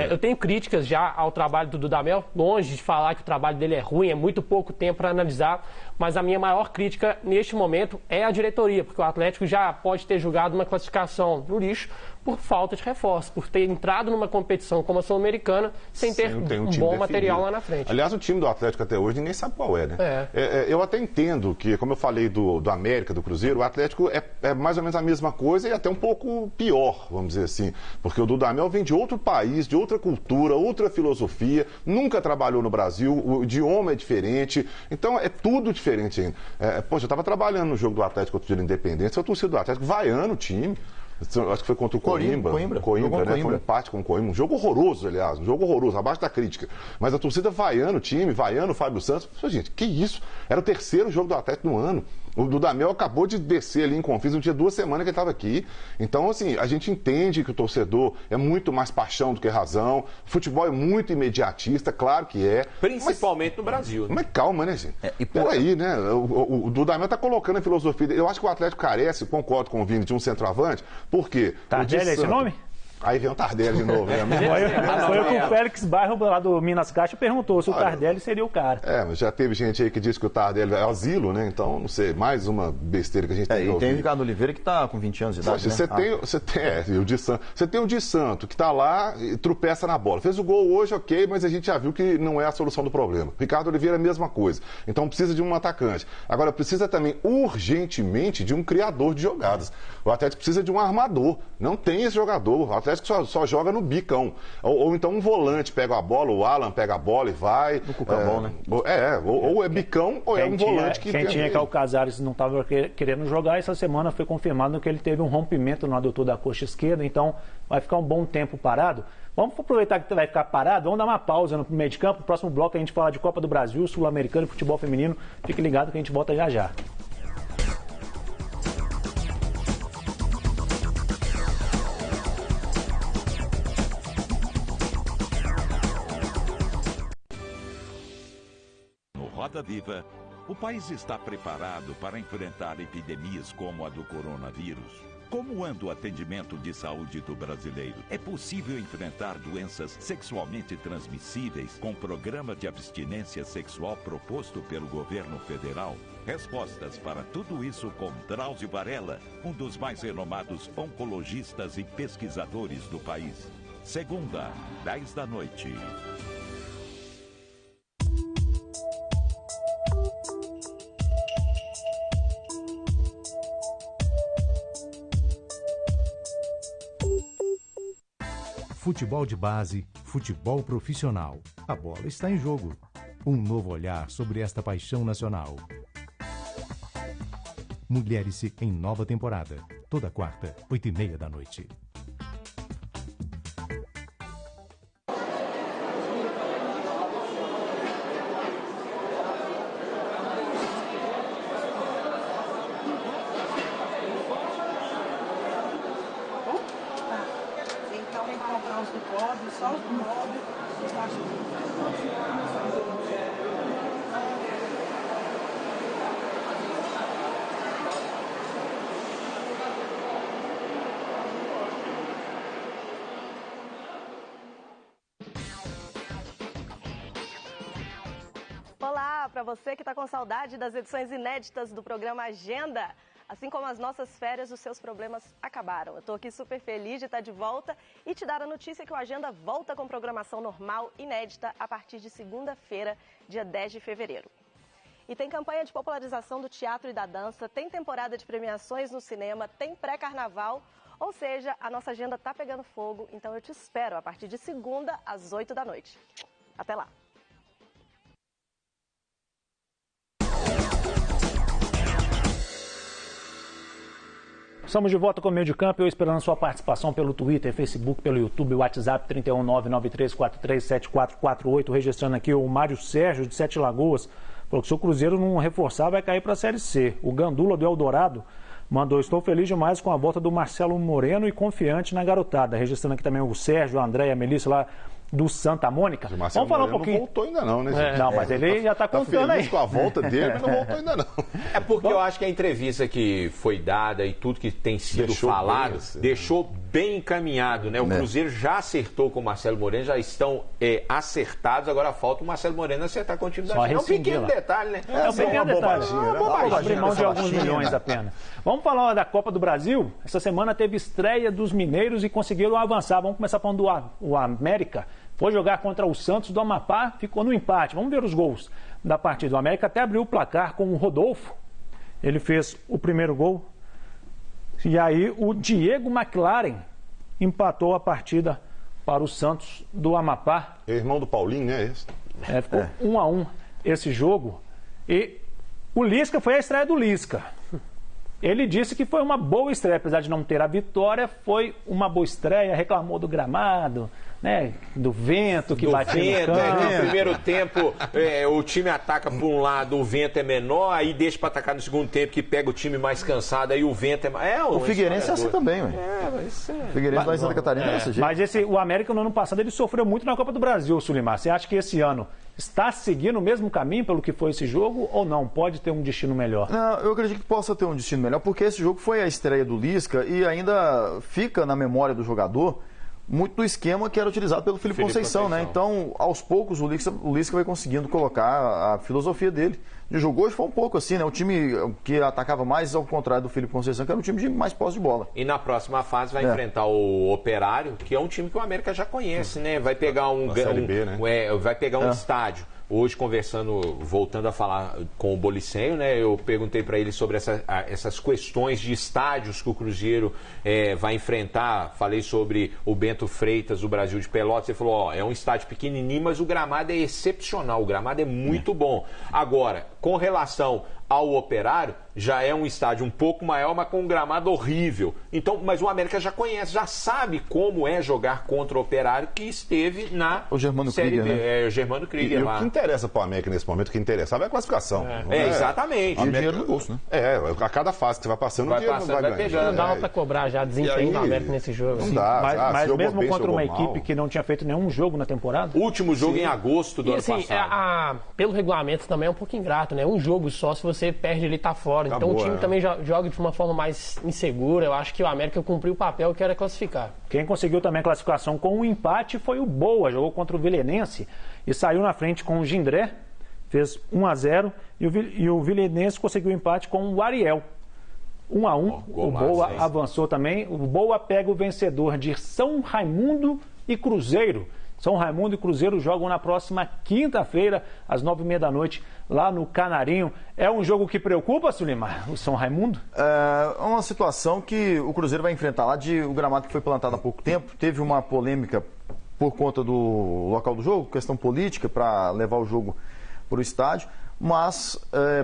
S2: Eu tenho críticas já ao trabalho do Dudamel, longe de falar que o trabalho dele é ruim, é muito pouco tempo para analisar, mas a minha maior crítica neste momento é a diretoria, porque o Atlético já pode ter jogado uma classificação no lixo por falta de reforço, por ter entrado numa competição como a Sul-Americana sem ter um bom material lá na frente.
S4: Aliás, o time do Atlético até hoje ninguém sabe qual é, né? Eu até entendo que, como eu falei do América, do Cruzeiro, o Atlético é mais ou menos a mesma coisa e até um pouco pior, vamos dizer assim, porque o Dudamel vem de outro país, de outra cultura, outra filosofia, nunca trabalhou no Brasil, o idioma é diferente, então é tudo diferente ainda. Poxa, eu estava trabalhando no jogo do Atlético contra o Independência, a torcida do Atlético vaiando o time. Acho que foi contra o Coimbra, né? Foi um empate com o Coimbra. Um jogo horroroso, aliás. Um jogo horroroso, abaixo da crítica. Mas a torcida vaiando o time, vaiando o Fábio Santos. Gente, que isso? Era o terceiro jogo do Atlético no ano. O Dudamel acabou de descer ali em Confins, não tinha 2 semanas que ele estava aqui. Então, assim, a gente entende que o torcedor é muito mais paixão do que razão. O futebol é muito imediatista, claro que é.
S3: Principalmente no Brasil.
S4: Mas calma, né, gente? Peraí, né? O Dudamel está colocando a filosofia dele. Eu acho que o Atlético carece, concordo com o Vini, de um centroavante. Por quê?
S1: Tardelli é esse nome?
S4: Aí vem o Tardelli de novo, né?
S1: Foi o que o Félix Bairro, lá do Minas Caixa, perguntou se o Tardelli seria o cara.
S4: Mas já teve gente aí que disse que o Tardelli é asilo, né? Então, não sei, mais uma besteira que a gente tem que ouvir.
S5: E tem o Ricardo Oliveira que está com 20 anos de idade,
S4: Você tem o Di Santo, que está lá e tropeça na bola. Fez o gol hoje, ok, mas a gente já viu que não é a solução do problema. Ricardo Oliveira é a mesma coisa. Então, precisa de um atacante. Agora, precisa também, urgentemente, de um criador de jogadas. O Atlético precisa de um armador. Não tem esse jogador. O Atlético só joga no bicão. Ou então um volante pega a bola, o Alan pega a bola e vai.
S5: No Cucabol, né?
S4: Ou é bicão ou é um volante que...
S1: Quem tinha que o Casares não estava querendo jogar, essa semana foi confirmado que ele teve um rompimento no adutor da coxa esquerda, então vai ficar um bom tempo parado. Vamos aproveitar que vai ficar parado, vamos dar uma pausa no meio de campo. No próximo bloco a gente fala de Copa do Brasil, Sul-Americano e futebol feminino. Fique ligado que a gente volta já já.
S15: Roda Viva, o país está preparado para enfrentar epidemias como a do coronavírus. Como anda o atendimento de saúde do brasileiro? É possível enfrentar doenças sexualmente transmissíveis com o programa de abstinência sexual proposto pelo governo federal? Respostas para tudo isso com Drauzio Varela, um dos mais renomados oncologistas e pesquisadores do país. Segunda, 10 da noite.
S16: Futebol de base, futebol profissional. A bola está em jogo. Um novo olhar sobre esta paixão nacional. Mulher-se em nova temporada. Toda quarta, 8h30 da noite.
S17: Olá, para você que está com saudade das edições inéditas do programa Agenda. Assim como as nossas férias, os seus problemas acabaram. Eu estou aqui super feliz de estar de volta e te dar a notícia que o Agenda volta com programação normal, inédita, a partir de segunda-feira, dia 10 de fevereiro. E tem campanha de popularização do teatro e da dança, tem temporada de premiações no cinema, tem pré-carnaval, ou seja, a nossa agenda está pegando fogo, então eu te espero a partir de segunda, às 8 da noite. Até lá!
S1: Estamos de volta com o Meio de Campo, eu esperando a sua participação pelo Twitter, Facebook, pelo YouTube, WhatsApp 31993437448, registrando aqui o Mário Sérgio de Sete Lagoas, falou que se o Cruzeiro não reforçar vai cair para a Série C. O Gandula do Eldorado mandou: estou feliz demais com a volta do Marcelo Moreno e confiante na garotada. Registrando aqui também o Sérgio, a André e a Melissa lá do Santa Mônica.
S4: Vamos
S1: falar um pouquinho.
S4: Não voltou ainda não, né, gente?
S1: Não, mas ele já está contando aí.
S4: Com a volta dele, mas não voltou ainda não.
S3: É porque eu acho que a entrevista que foi dada e tudo que tem sido falado deixou bem encaminhado, né? O Cruzeiro já acertou com o Marcelo Moreno, já estão acertados, agora falta o Marcelo Moreno acertar com o time da China. É um pequeno detalhe, né?
S1: É um pequeno detalhe. Abrir mão de alguns milhões apenas. Vamos falar da Copa do Brasil. Essa semana teve estreia dos mineiros e conseguiram avançar. Vamos começar falando do América. Foi jogar contra o Santos do Amapá, ficou no empate. Vamos ver os gols da partida. O América até abriu o placar com o Rodolfo. Ele fez o primeiro gol. E aí o Diego McLaren empatou a partida para o Santos do Amapá.
S4: É irmão do Paulinho, né?
S1: Ficou 1-1 esse jogo. E o Lisca, foi a estreia do Lisca. Ele disse que foi uma boa estreia, apesar de não ter a vitória, foi uma boa estreia, reclamou do gramado, né, do vento que batia no campo.
S3: No primeiro tempo, o time ataca por um lado, o vento é menor, aí deixa para atacar no segundo tempo, que pega o time mais cansado, aí o vento é...
S5: o Figueirense é assim também, ué. O Figueirense lá em Santa Catarina é desse jeito.
S1: Mas o América, no ano passado, ele sofreu muito na Copa do Brasil, Sulimar. Você acha que esse ano está seguindo o mesmo caminho pelo que foi esse jogo ou não? Pode ter um destino melhor?
S5: Não, eu acredito que possa ter um destino melhor, porque esse jogo foi a estreia do Lisca e ainda fica na memória do jogador muito do esquema que era utilizado pelo Felipe Conceição, né? Então, aos poucos, o Lisca vai conseguindo colocar a filosofia dele de jogo. Hoje foi um pouco assim, né? O time que atacava mais, ao contrário do Felipe Conceição, que era um time de mais posse de bola.
S3: E na próxima fase vai enfrentar o Operário, que é um time que o América já conhece, né? Vai pegar vai pegar um estádio. Hoje, voltando a falar com o Bolicenho, né, eu perguntei para ele sobre essas questões de estádios que o Cruzeiro vai enfrentar. Falei sobre o Bento Freitas, do Brasil de Pelotas. Ele falou, é um estádio pequenininho, mas o gramado é excepcional, o gramado é muito bom. Agora, com relação ao Operário, já é um estádio um pouco maior, mas com um gramado horrível. Então, mas o América já conhece, já sabe como é jogar contra o Operário, que esteve na Série B.
S5: Né?
S3: O Germano Krieger lá.
S4: O que interessa para o América nesse momento, o que interessava é a classificação.
S3: Exatamente.
S5: E o dinheiro no bolso, né?
S4: A cada fase que você vai passando, o dinheiro vai
S2: pegando. Não dava para cobrar já desempenho do América nesse jogo.
S4: Não dá.
S1: Mas mesmo contra uma equipe que não tinha feito nenhum jogo na temporada?
S3: Último jogo em agosto do ano passado.
S2: Pelo regulamento também é um pouco ingrato, né? Um jogo só, se você perde, ele tá fora. Acabou, então o time também joga de uma forma mais insegura. Eu acho que o América cumpriu o papel que era classificar.
S1: Quem conseguiu também a classificação com um empate foi o Boa. Jogou contra o Vilenense e saiu na frente com o Gindré. Fez 1-0 e o Vilenense conseguiu o empate com o Ariel. 1-1. O Boa avançou também. O Boa pega o vencedor de São Raimundo e Cruzeiro. São Raimundo e Cruzeiro jogam na próxima quinta-feira, às 9h30 da noite, lá no Canarinho. É um jogo que preocupa, Sulimar, o São Raimundo?
S5: É uma situação que o Cruzeiro vai enfrentar lá o gramado que foi plantado há pouco tempo. Teve uma polêmica por conta do local do jogo, questão política, para levar o jogo para o estádio. Mas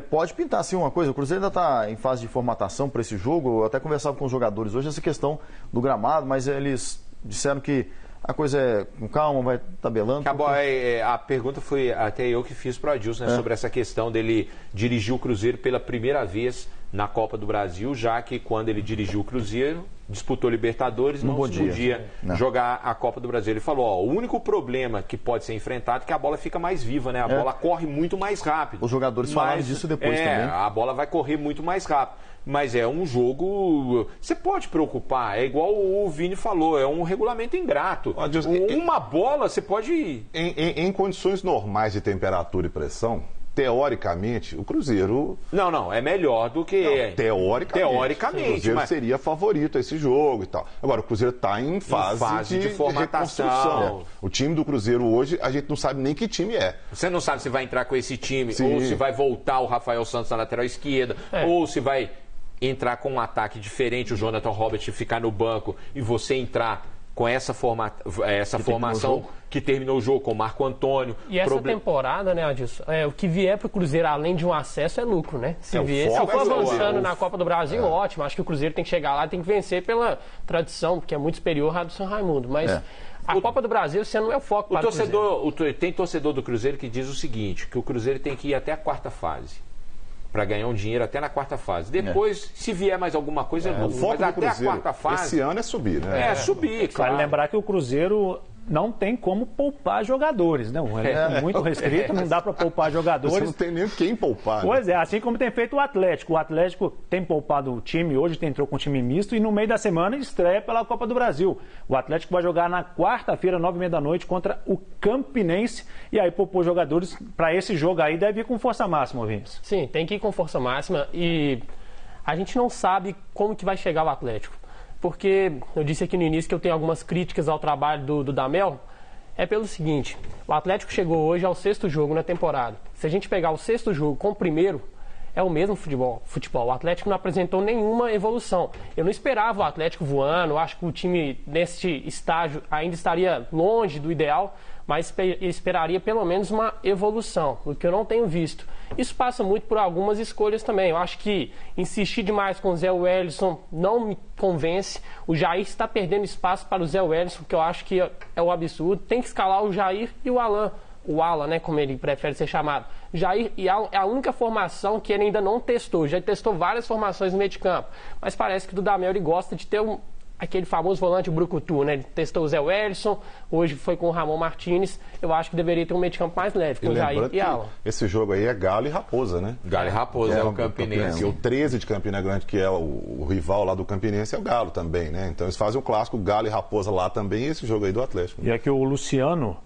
S5: pode pintar assim uma coisa. O Cruzeiro ainda está em fase de formatação para esse jogo. Eu até conversava com os jogadores hoje essa questão do gramado, mas eles disseram que a coisa é com calma, vai tabelando.
S3: Acabou, a pergunta foi até eu que fiz para o Adilson, né, sobre essa questão dele dirigir o Cruzeiro pela primeira vez na Copa do Brasil, já que quando ele dirigiu o Cruzeiro, disputou Libertadores, não podia jogar a Copa do Brasil. Ele falou, o único problema que pode ser enfrentado é que a bola fica mais viva, né? A bola corre muito mais rápido.
S5: Os jogadores falaram disso depois também.
S3: A bola vai correr muito mais rápido. Mas é um jogo... Você pode preocupar, é igual o Vini falou, é um regulamento ingrato. Uma bola, você pode...
S4: Em condições normais de temperatura e pressão, teoricamente, o Cruzeiro...
S3: Não, é melhor do que...
S4: Teoricamente. O Cruzeiro seria favorito a esse jogo e tal. Agora, o Cruzeiro está em fase de formatação. O time do Cruzeiro hoje, a gente não sabe nem que time é.
S3: Você não sabe se vai entrar com esse time, ou se vai voltar o Rafael Santos na lateral esquerda, ou se vai entrar com um ataque diferente, o Jonathan Robert ficar no banco e você entrar com essa formação que terminou o jogo, com o Marco Antônio.
S2: E essa temporada, né, Adilson, o que vier para o Cruzeiro, além de um acesso, é lucro, né? Se for avançando na Copa do Brasil, ótimo. Acho que o Cruzeiro tem que chegar lá, tem que vencer pela tradição, porque é muito superior à do São Raimundo. Mas a Copa do Brasil, você não é o foco para o Cruzeiro.
S3: Tem torcedor do Cruzeiro que diz o seguinte, que o Cruzeiro tem que ir até a quarta fase, para ganhar um dinheiro até na quarta fase. Depois, se vier mais alguma coisa, é lucro. Mas até a quarta fase...
S4: Esse ano é subir, né?
S3: É subir, claro.
S1: Vale lembrar que o Cruzeiro não tem como poupar jogadores, né? O elenco é muito restrito, não dá para poupar jogadores.
S4: Você não tem nem quem poupar.
S1: Pois é, assim como tem feito o Atlético. O Atlético tem poupado o time, hoje entrou com um time misto e no meio da semana estreia pela Copa do Brasil. O Atlético vai jogar na quarta-feira, 9h30 da noite, contra o Campinense. E aí poupou jogadores para esse jogo aí, deve ir com força máxima, Vinícius.
S2: Sim, tem que ir com força máxima e a gente não sabe como que vai chegar o Atlético. Porque eu disse aqui no início que eu tenho algumas críticas ao trabalho do Dudamel, é pelo seguinte, o Atlético chegou hoje ao 6º jogo na temporada. Se a gente pegar o 6º jogo com o primeiro, é o mesmo futebol. O Atlético não apresentou nenhuma evolução. Eu não esperava o Atlético voando, eu acho que o time neste estágio ainda estaria longe do ideal, mas esperaria pelo menos uma evolução, o que eu não tenho visto. Isso passa muito por algumas escolhas também. Eu acho que insistir demais com o Zé Wellison não me convence. O Jair está perdendo espaço para o Zé Wellison, que eu acho que é um absurdo. Tem que escalar o Jair e o Alan. O Alan, né, como ele prefere ser chamado. Jair e Alan é a única formação que ele ainda não testou. Já testou várias formações no meio de campo. Mas parece que o Dudamel ele gosta de ter aquele famoso volante brucutu, né? Ele testou o Zé Wellison, hoje foi com o Ramon Martins. Eu acho que deveria ter um meio de campo mais leve, com o Jair e Alan.
S4: Esse jogo aí é Galo e Raposa, né?
S3: Galo e Raposa é o Campinense.
S4: O 13 de Campina Grande, que é o rival lá do Campinense, é o Galo também, né? Então eles fazem um clássico Galo e Raposa lá também, e esse jogo aí do Atlético.
S1: E é que o Luciano...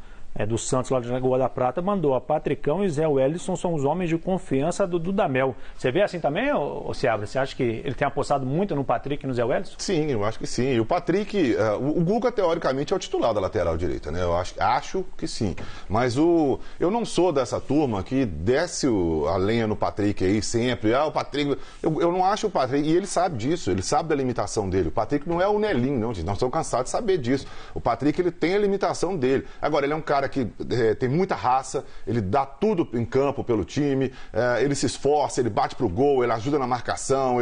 S1: do Santos, lá de Lagoa da Prata, mandou a Patricão e Zé Wellison são os homens de confiança do Dudamel. Você vê assim também, ô Seabra? Você acha que ele tem apostado muito no Patrick e no Zé Wellison?
S4: Sim, eu acho que sim. E o Patrick, o Guga, teoricamente, é o titular da lateral direita, né? Eu acho que sim. Mas eu não sou dessa turma que desce a lenha no Patrick aí sempre. O Patrick... Eu não acho o Patrick... E ele sabe disso, ele sabe da limitação dele. O Patrick não é o Nelinho, não, gente. Nós estamos cansados de saber disso. O Patrick, ele tem a limitação dele. Agora, ele é um cara que tem muita raça, ele dá tudo em campo pelo time, ele se esforça, ele bate pro gol, ele ajuda na marcação,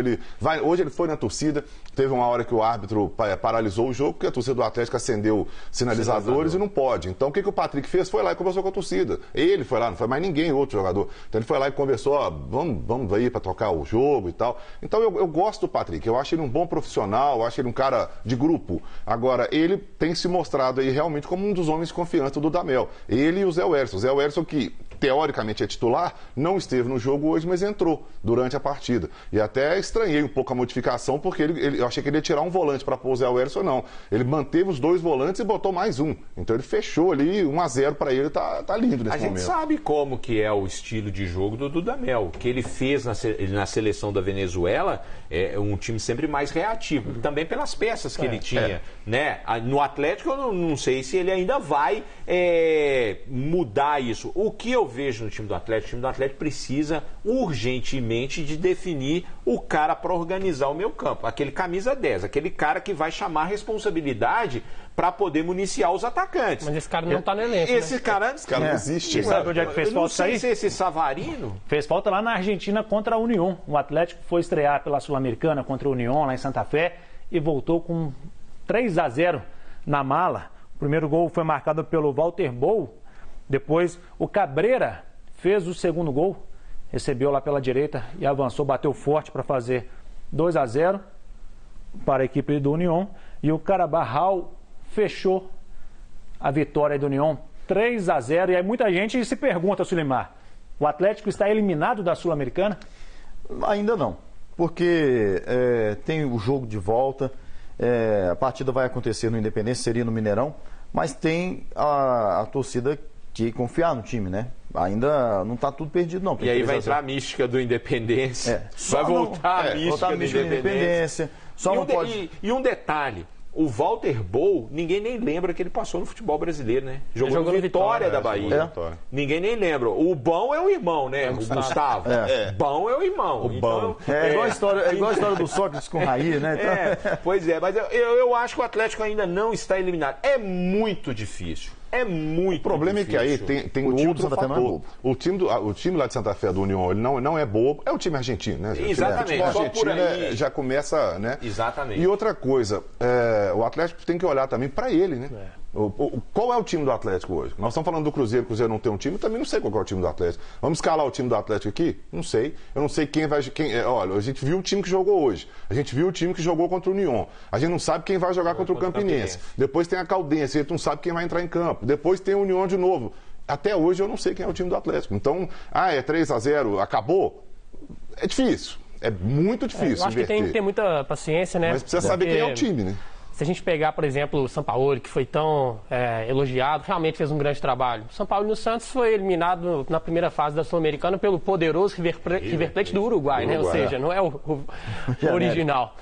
S4: hoje ele foi na torcida, teve uma hora que o árbitro paralisou o jogo, porque a torcida do Atlético acendeu sinalizadores e não pode. Então o que o Patrick fez? Foi lá e conversou com a torcida. Ele foi lá, não foi mais ninguém, outro jogador. Então ele foi lá e conversou, vamos aí para tocar o jogo e tal. Então eu gosto do Patrick, eu acho ele um bom profissional, eu acho ele um cara de grupo. Agora, ele tem se mostrado aí realmente como um dos homens de confiança do Dudamel. Ele e o Zé Wellison. O Zé Wellison, que teoricamente é titular, não esteve no jogo hoje, mas entrou durante a partida. E até estranhei um pouco a modificação, porque eu achei que ele ia tirar um volante para pôr o Zé Wellison, não. Ele manteve os 2 volantes e botou mais um. Então ele fechou ali, 1-0 para ele, tá lindo nesse momento.
S3: A gente sabe como que é o estilo de jogo do Dudamel. O que ele fez na seleção da Venezuela é um time sempre mais reativo. Também pelas peças que ele tinha. Né? No Atlético, eu não sei se ele ainda vai mudar isso. O que eu vejo no time do Atlético, o time do Atlético precisa urgentemente de definir o cara para organizar o meio campo. Aquele camisa 10, aquele cara que vai chamar a responsabilidade para poder municiar os atacantes.
S2: Mas esse cara não está no elenco,
S3: Esse cara
S4: não existe.
S1: Sabe onde é que fez falta aí?
S3: Não sei se esse Savarino...
S1: Fez falta lá na Argentina contra a Unión. O Atlético foi estrear pela Sul-Americana contra a Unión, lá em Santa Fé, e voltou com 3-0 na mala. O primeiro gol foi marcado pelo Walter Bou. Depois o Cabreira fez o segundo gol, recebeu lá pela direita e avançou, bateu forte para fazer 2-0 para a equipe do Unión. E o Carabarral fechou a vitória do Unión, 3-0. E aí muita gente se pergunta, Sulimar, o Atlético está eliminado da Sul-Americana?
S5: Ainda não, porque tem o jogo de volta, a partida vai acontecer no Independência, seria no Mineirão, mas tem a torcida que confiar no time, né? Ainda não está tudo perdido, não.
S3: E aí vai entrar a mística do Independência. Vai voltar a mística do Independência.
S5: Só não pode...
S3: E um detalhe, O Walter Bol, ninguém nem lembra que ele passou no futebol brasileiro, né? Jogou no Vitória da Bahia. Ninguém nem lembra. O Bão é o irmão, né? O Gustavo. Bão é o irmão.
S5: O Bão. É igual a história do Sócrates com o Raí, né?
S3: Pois é, mas eu acho que o Atlético ainda não está eliminado. É muito difícil. É muito.
S4: O problema
S3: difícil.
S4: É que aí tem um outro fator. O time lá de Santa Fé do União, ele não é bobo, é o time argentino, né?
S3: Exatamente.
S4: O argentino já começa, né?
S3: Exatamente.
S4: E outra coisa, o Atlético tem que olhar também para ele, né? Qual é o time do Atlético hoje? Nós estamos falando do Cruzeiro, o Cruzeiro não tem um time, eu também não sei qual é o time do Atlético. Vamos escalar o time do Atlético aqui? Não sei. Eu não sei quem vai... olha, a gente viu o time que jogou hoje. A gente viu o time que jogou contra o União. A gente não sabe quem vai jogar contra o Campinense. Depois tem a Caldense, a gente não sabe quem vai entrar em campo. Depois tem o União de novo. Até hoje eu não sei quem é o time do Atlético. Então, é 3-0, acabou? É difícil. É muito difícil.
S2: Eu acho que tem que ter muita paciência, né?
S4: Mas precisa saber quem é o time, né?
S2: Se a gente pegar, por exemplo, o Sampaoli, que foi tão elogiado, realmente fez um grande trabalho. O Sampaoli no Santos foi eliminado na primeira fase da Sul-Americana pelo poderoso River Plate do Uruguai, né? Ou seja, não é o original.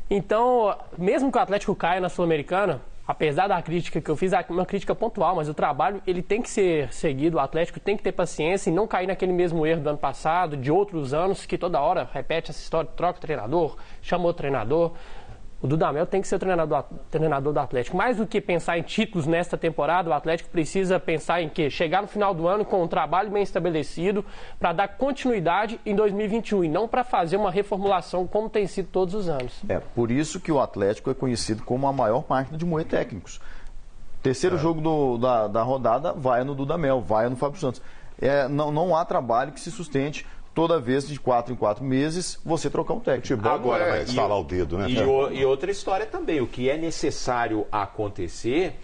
S2: Então, mesmo que o Atlético caia na Sul-Americana, apesar da crítica que eu fiz, uma crítica pontual, mas o trabalho ele tem que ser seguido, o Atlético tem que ter paciência e não cair naquele mesmo erro do ano passado, de outros anos, que toda hora repete essa história, troca o treinador, chama outro treinador. O Dudamel tem que ser o treinador do Atlético. Mais do que pensar em títulos nesta temporada, o Atlético precisa pensar em quê? Chegar no final do ano com um trabalho bem estabelecido para dar continuidade em 2021 e não para fazer uma reformulação como tem sido todos os anos.
S5: Por isso que o Atlético é conhecido como a maior máquina de moer técnicos. Terceiro jogo da rodada vai no Dudamel, vai no Fábio Santos. Não há trabalho que se sustente toda vez de 4 em 4 meses você trocar um técnico.
S4: Agora vai estalar o dedo, né?
S3: E outra história também, o que é necessário acontecer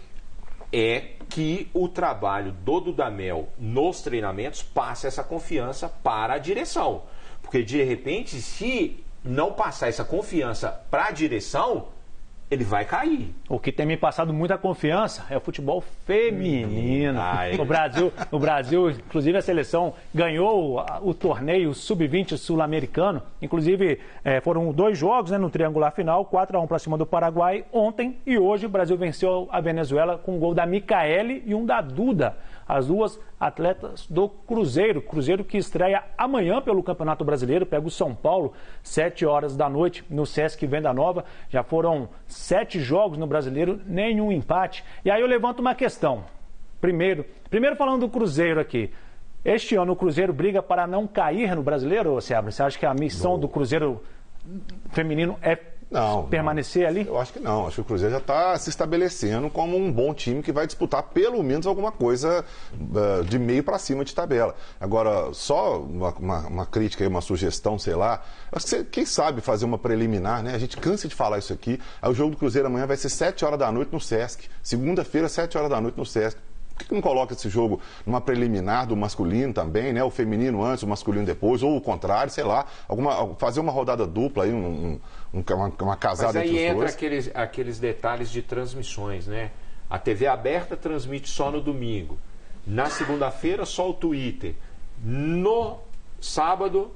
S3: é que o trabalho do Dudamel nos treinamentos passe essa confiança para a direção. Porque de repente, se não passar essa confiança para a direção, ele vai cair.
S1: O que tem me passado muita confiança é o futebol feminino. No Brasil, inclusive a seleção ganhou o torneio Sub-20 sul-americano. Inclusive, foram 2 jogos no triangular final, 4-1 para cima do Paraguai ontem. E hoje o Brasil venceu a Venezuela com um gol da Micaele e um da Duda. As duas atletas do Cruzeiro. Cruzeiro que estreia amanhã pelo Campeonato Brasileiro, pega o São Paulo, 7 horas da noite, no Sesc Venda Nova. Já foram 7 jogos no Brasileiro, nenhum empate. E aí eu levanto uma questão. Primeiro falando do Cruzeiro aqui. Este ano o Cruzeiro briga para não cair no Brasileiro, Seabra? Você acha que a missão do Cruzeiro feminino é permanecer ali?
S4: Eu acho que não. Acho que o Cruzeiro já está se estabelecendo como um bom time que vai disputar pelo menos alguma coisa de meio para cima de tabela. Agora, só uma crítica, uma sugestão, sei lá. Acho que quem sabe fazer uma preliminar, né? A gente cansa de falar isso aqui. Aí o jogo do Cruzeiro amanhã vai ser 7 horas da noite no Sesc. Segunda-feira, 7 horas da noite no Sesc. Por que não coloca esse jogo numa preliminar do masculino também, né? O feminino antes, o masculino depois, ou o contrário, sei lá. Fazer uma rodada dupla aí, uma casada entre os dois.
S3: Mas aí entra aqueles detalhes de transmissões, né? A TV aberta transmite só no domingo. Na segunda-feira, só o Twitter. No sábado,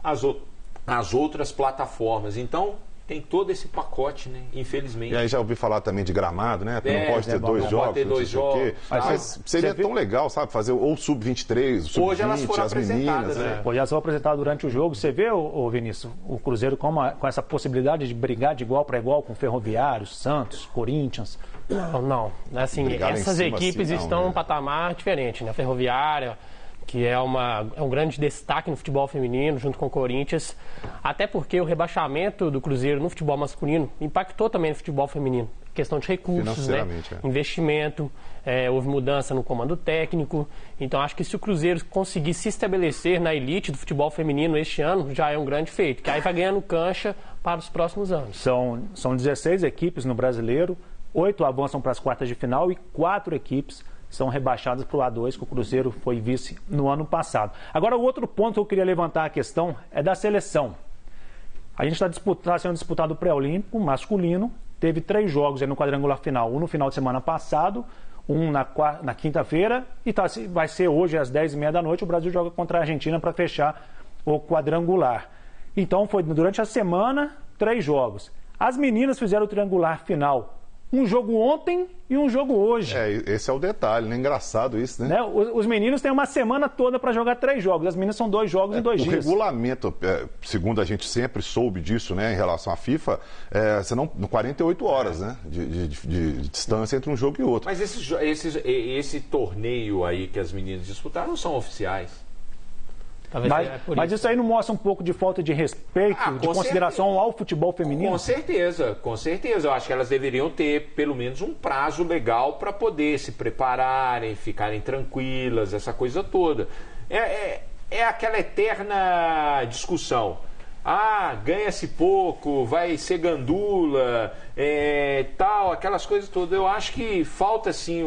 S3: as outras plataformas. Então, tem todo esse pacote, né? Infelizmente.
S4: E aí já ouvi falar também de gramado, né? Não pode ter dois jogos.
S3: Pode ter 2 jogos.
S4: Mas seria tão legal, sabe? Fazer ou sub-23, sub-20,
S3: hoje elas foram
S4: as meninas.
S3: Né?
S1: Hoje elas foram apresentadas durante o jogo. Você vê, Vinícius, o Cruzeiro com essa possibilidade de brigar de igual para igual com Ferroviário, Santos, Corinthians?
S2: Não. Assim, essas equipes estão num patamar diferente, né? A Ferroviária, que é um grande destaque no futebol feminino, junto com o Corinthians, até porque o rebaixamento do Cruzeiro no futebol masculino impactou também no futebol feminino. Questão de recursos, né? Investimento, houve mudança no comando técnico. Então, acho que se o Cruzeiro conseguir se estabelecer na elite do futebol feminino este ano, já é um grande feito, que aí vai ganhando cancha para os próximos anos.
S1: São 16 equipes no Brasileiro, 8 avançam para as quartas de final e 4 equipes são rebaixadas para o A2, que o Cruzeiro foi vice no ano passado. Agora, o outro ponto que eu queria levantar a questão é da seleção. A gente está sendo disputado o pré-olímpico masculino, teve 3 jogos aí no quadrangular final, um no final de semana passado, um na quinta-feira, e vai ser hoje às 10h30 da noite, o Brasil joga contra a Argentina para fechar o quadrangular. Então, foi durante a semana, 3 jogos. As meninas fizeram o triangular final um jogo ontem e um jogo hoje.
S4: Esse é o detalhe, né? Engraçado isso, né?
S1: Os meninos têm uma semana toda para jogar 3 jogos, as meninas são 2 jogos em 2 dias.
S4: O regulamento, segundo a gente sempre soube disso, né, em relação à FIFA, senão 48 horas, né, de distância entre um jogo e outro.
S3: Mas esse torneio aí que as meninas disputaram não são oficiais.
S1: Mas isso aí não mostra um pouco de falta de respeito, de consideração ao futebol feminino?
S3: Com certeza. Eu acho que elas deveriam ter pelo menos um prazo legal para poder se prepararem, ficarem tranquilas, essa coisa toda. É aquela eterna discussão. Ganha-se pouco, vai ser gandula, tal, aquelas coisas todas. Eu acho que falta, sim,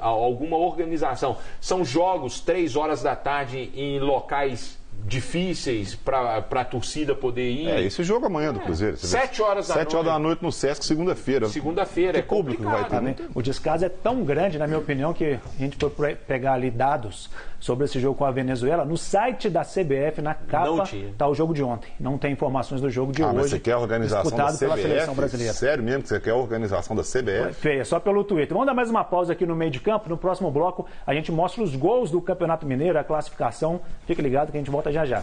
S3: alguma organização. São jogos 3 horas da tarde em locais difíceis para a torcida poder ir.
S4: Esse jogo amanhã do Cruzeiro.
S3: 7 horas da noite.
S4: 7 horas da noite no Sesc, segunda-feira.
S3: Segunda-feira,
S4: público vai ter, né?
S1: O descaso é tão grande, na minha opinião, que a gente foi pegar ali dados sobre esse jogo com a Venezuela. No site da CBF, na capa, está o jogo de ontem. Não tem informações do jogo de hoje.
S4: Mas você quer a organização da CBF?
S1: Pela seleção brasileira.
S4: Sério mesmo que você quer a organização da CBF?
S1: Feia, só pelo Twitter. Vamos dar mais uma pausa aqui no meio de campo. No próximo bloco, a gente mostra os gols do Campeonato Mineiro, a classificação. Fique ligado que a gente volta já já.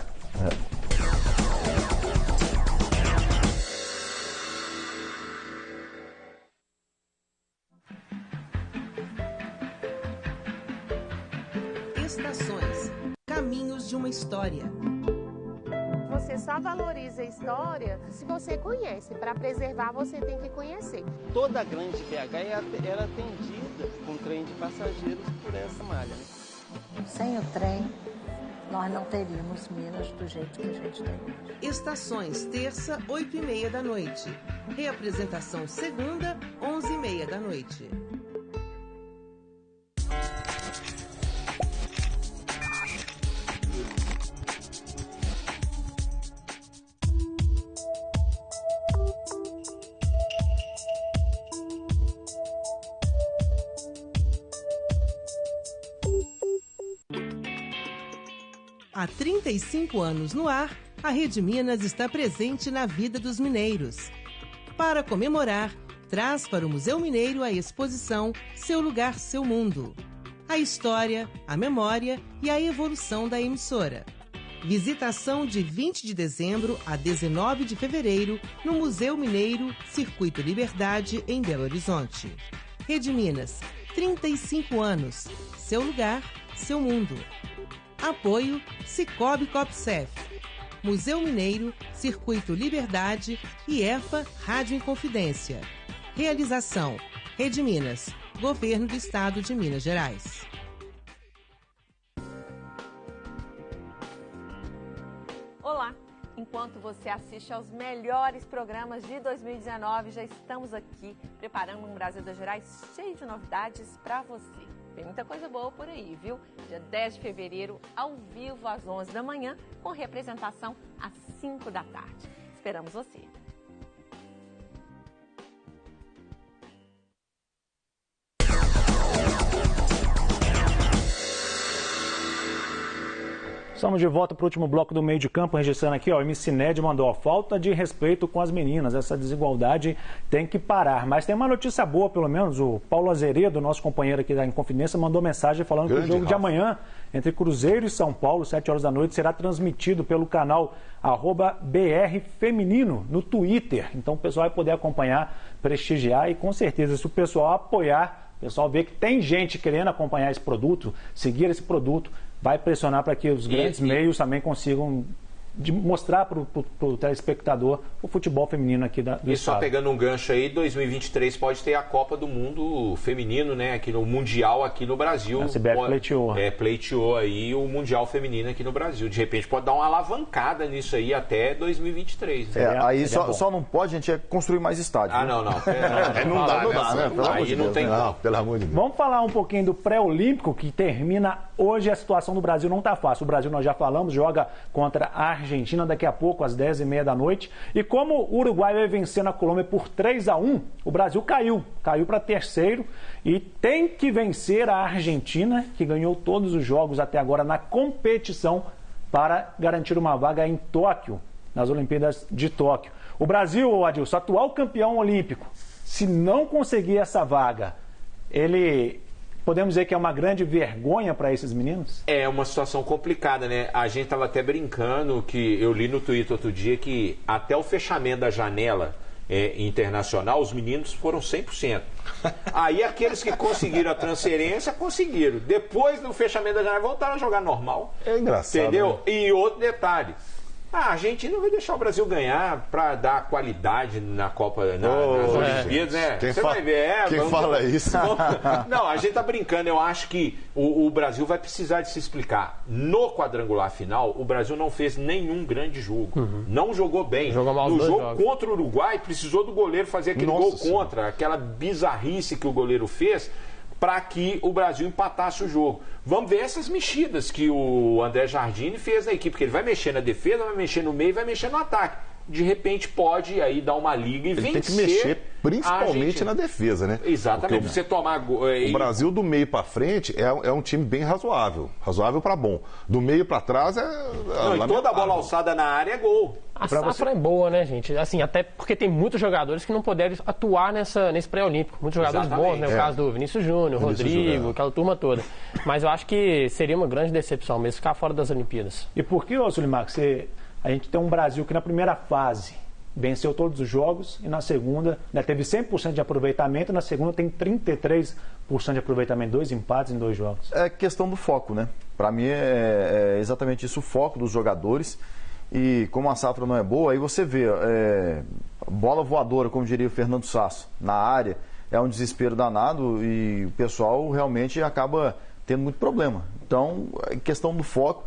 S18: Estações, caminhos de uma história.
S19: Você só valoriza a história se você conhece. Para preservar, você tem que conhecer.
S20: Toda a grande BH era atendida com trem de passageiros por essa malha.
S21: Sem o trem, nós não teríamos Minas do jeito que a gente tem hoje.
S18: Estações, terça, 8h30 da noite. Reapresentação, segunda, 11h30 da noite. Há 35 anos no ar, a Rede Minas está presente na vida dos mineiros. Para comemorar, traz para o Museu Mineiro a exposição Seu Lugar, Seu Mundo. A história, a memória e a evolução da emissora. Visitação de 20 de dezembro a 19 de fevereiro no Museu Mineiro, Circuito Liberdade, em Belo Horizonte. Rede Minas, 35 anos. Seu lugar, seu mundo. Apoio Cicobi Copcef, Museu Mineiro, Circuito Liberdade e EFA Rádio Inconfidência. Realização Rede Minas, Governo do Estado de Minas Gerais.
S17: Olá! Enquanto você assiste aos melhores programas de 2019, já estamos aqui preparando um Brasil das Gerais cheio de novidades para você. Tem muita coisa boa por aí, viu? Dia 10 de fevereiro, ao vivo às 11 da manhã, com representação às 5 da tarde. Esperamos você!
S1: Estamos de volta para o último bloco do meio de campo, registrando aqui, o MC Ned mandou, falta de respeito com as meninas, essa desigualdade tem que parar. Mas tem uma notícia boa, pelo menos, o Paulo Azeredo, nosso companheiro aqui da Inconfidência, mandou mensagem falando que o jogo de amanhã, entre Cruzeiro e São Paulo, 7 horas da noite, será transmitido pelo canal @BRFeminino no Twitter. Então o pessoal vai poder acompanhar, prestigiar e com certeza, se o pessoal apoiar, o pessoal vê que tem gente querendo acompanhar esse produto, seguir esse produto, vai pressionar para que os grandes meios também consigam mostrar para o telespectador o futebol feminino aqui do
S3: E
S1: estado.
S3: só pegando um gancho aí, 2023 pode ter a Copa do Mundo feminino, né? Aqui no Mundial aqui no Brasil.
S1: A CBF pleiteou.
S3: Pleiteou aí o Mundial feminino aqui no Brasil. De repente pode dar uma alavancada nisso aí até 2023. Né?
S5: Aí só não pode, gente, construir mais estádio.
S3: Não.
S5: Não dá, né?
S3: Aí não tem como.
S4: Pelo amor de Deus.
S1: Vamos falar um pouquinho do pré-olímpico que termina hoje. A situação do Brasil não está fácil. O Brasil, nós já falamos, joga contra a Argentina daqui a pouco, às 10h30 da noite. E como o Uruguai vai vencendo a Colômbia por 3-1, o Brasil caiu para terceiro e tem que vencer a Argentina, que ganhou todos os jogos até agora na competição, para garantir uma vaga em Tóquio, nas Olimpíadas de Tóquio. O Brasil, Adilson, atual campeão olímpico, se não conseguir essa vaga, podemos dizer que é uma grande vergonha para esses meninos?
S3: É uma situação complicada, né? A gente estava até brincando, que eu li no Twitter outro dia, que até o fechamento da janela internacional, os meninos foram 100%. Aí aqueles que conseguiram a transferência, conseguiram. Depois do fechamento da janela, voltaram a jogar normal.
S4: É engraçado.
S3: Entendeu?
S4: Né?
S3: E outro detalhe. A Argentina vai deixar o Brasil ganhar para dar qualidade na Copa, nas Olimpíadas, né?
S4: Você vai ver. Quem fala isso?
S3: Não, a gente tá brincando. Eu acho que o Brasil vai precisar de se explicar. No quadrangular final, o Brasil não fez nenhum grande jogo. Não jogou bem. No jogo contra o Uruguai, precisou do goleiro fazer aquele gol contra, aquela bizarrice que o goleiro fez, para que o Brasil empatasse o jogo. Vamos ver essas mexidas que o André Jardine fez na equipe, porque ele vai mexer na defesa, vai mexer no meio e vai mexer no ataque. De repente pode aí dar uma liga e vencer.
S4: Tem que mexer principalmente na defesa, né?
S3: Exatamente. Porque você tomar
S4: o Brasil do meio para frente é um time bem razoável para bom. Do meio para trás
S3: e toda a bola alçada na área é gol.
S2: A safra é boa, né, gente? Assim, até porque tem muitos jogadores que não puderam atuar nesse pré-olímpico. Muitos jogadores bons, né? O caso do Vinícius Júnior, Rodrigo, aquela turma toda. Mas eu acho que seria uma grande decepção mesmo ficar fora das Olimpíadas.
S1: E por que, Sulimar, a gente tem um Brasil que na primeira fase venceu todos os jogos e na segunda, né, teve 100% de aproveitamento, e na segunda tem 33% de aproveitamento, 2 empates em 2 jogos?
S5: É questão do foco, né? Para mim é exatamente isso, o foco dos jogadores. E como a safra não é boa, aí você vê bola voadora, como diria o Fernando Sasso, na área, é um desespero danado e o pessoal realmente acaba tendo muito problema. Então, é questão do foco.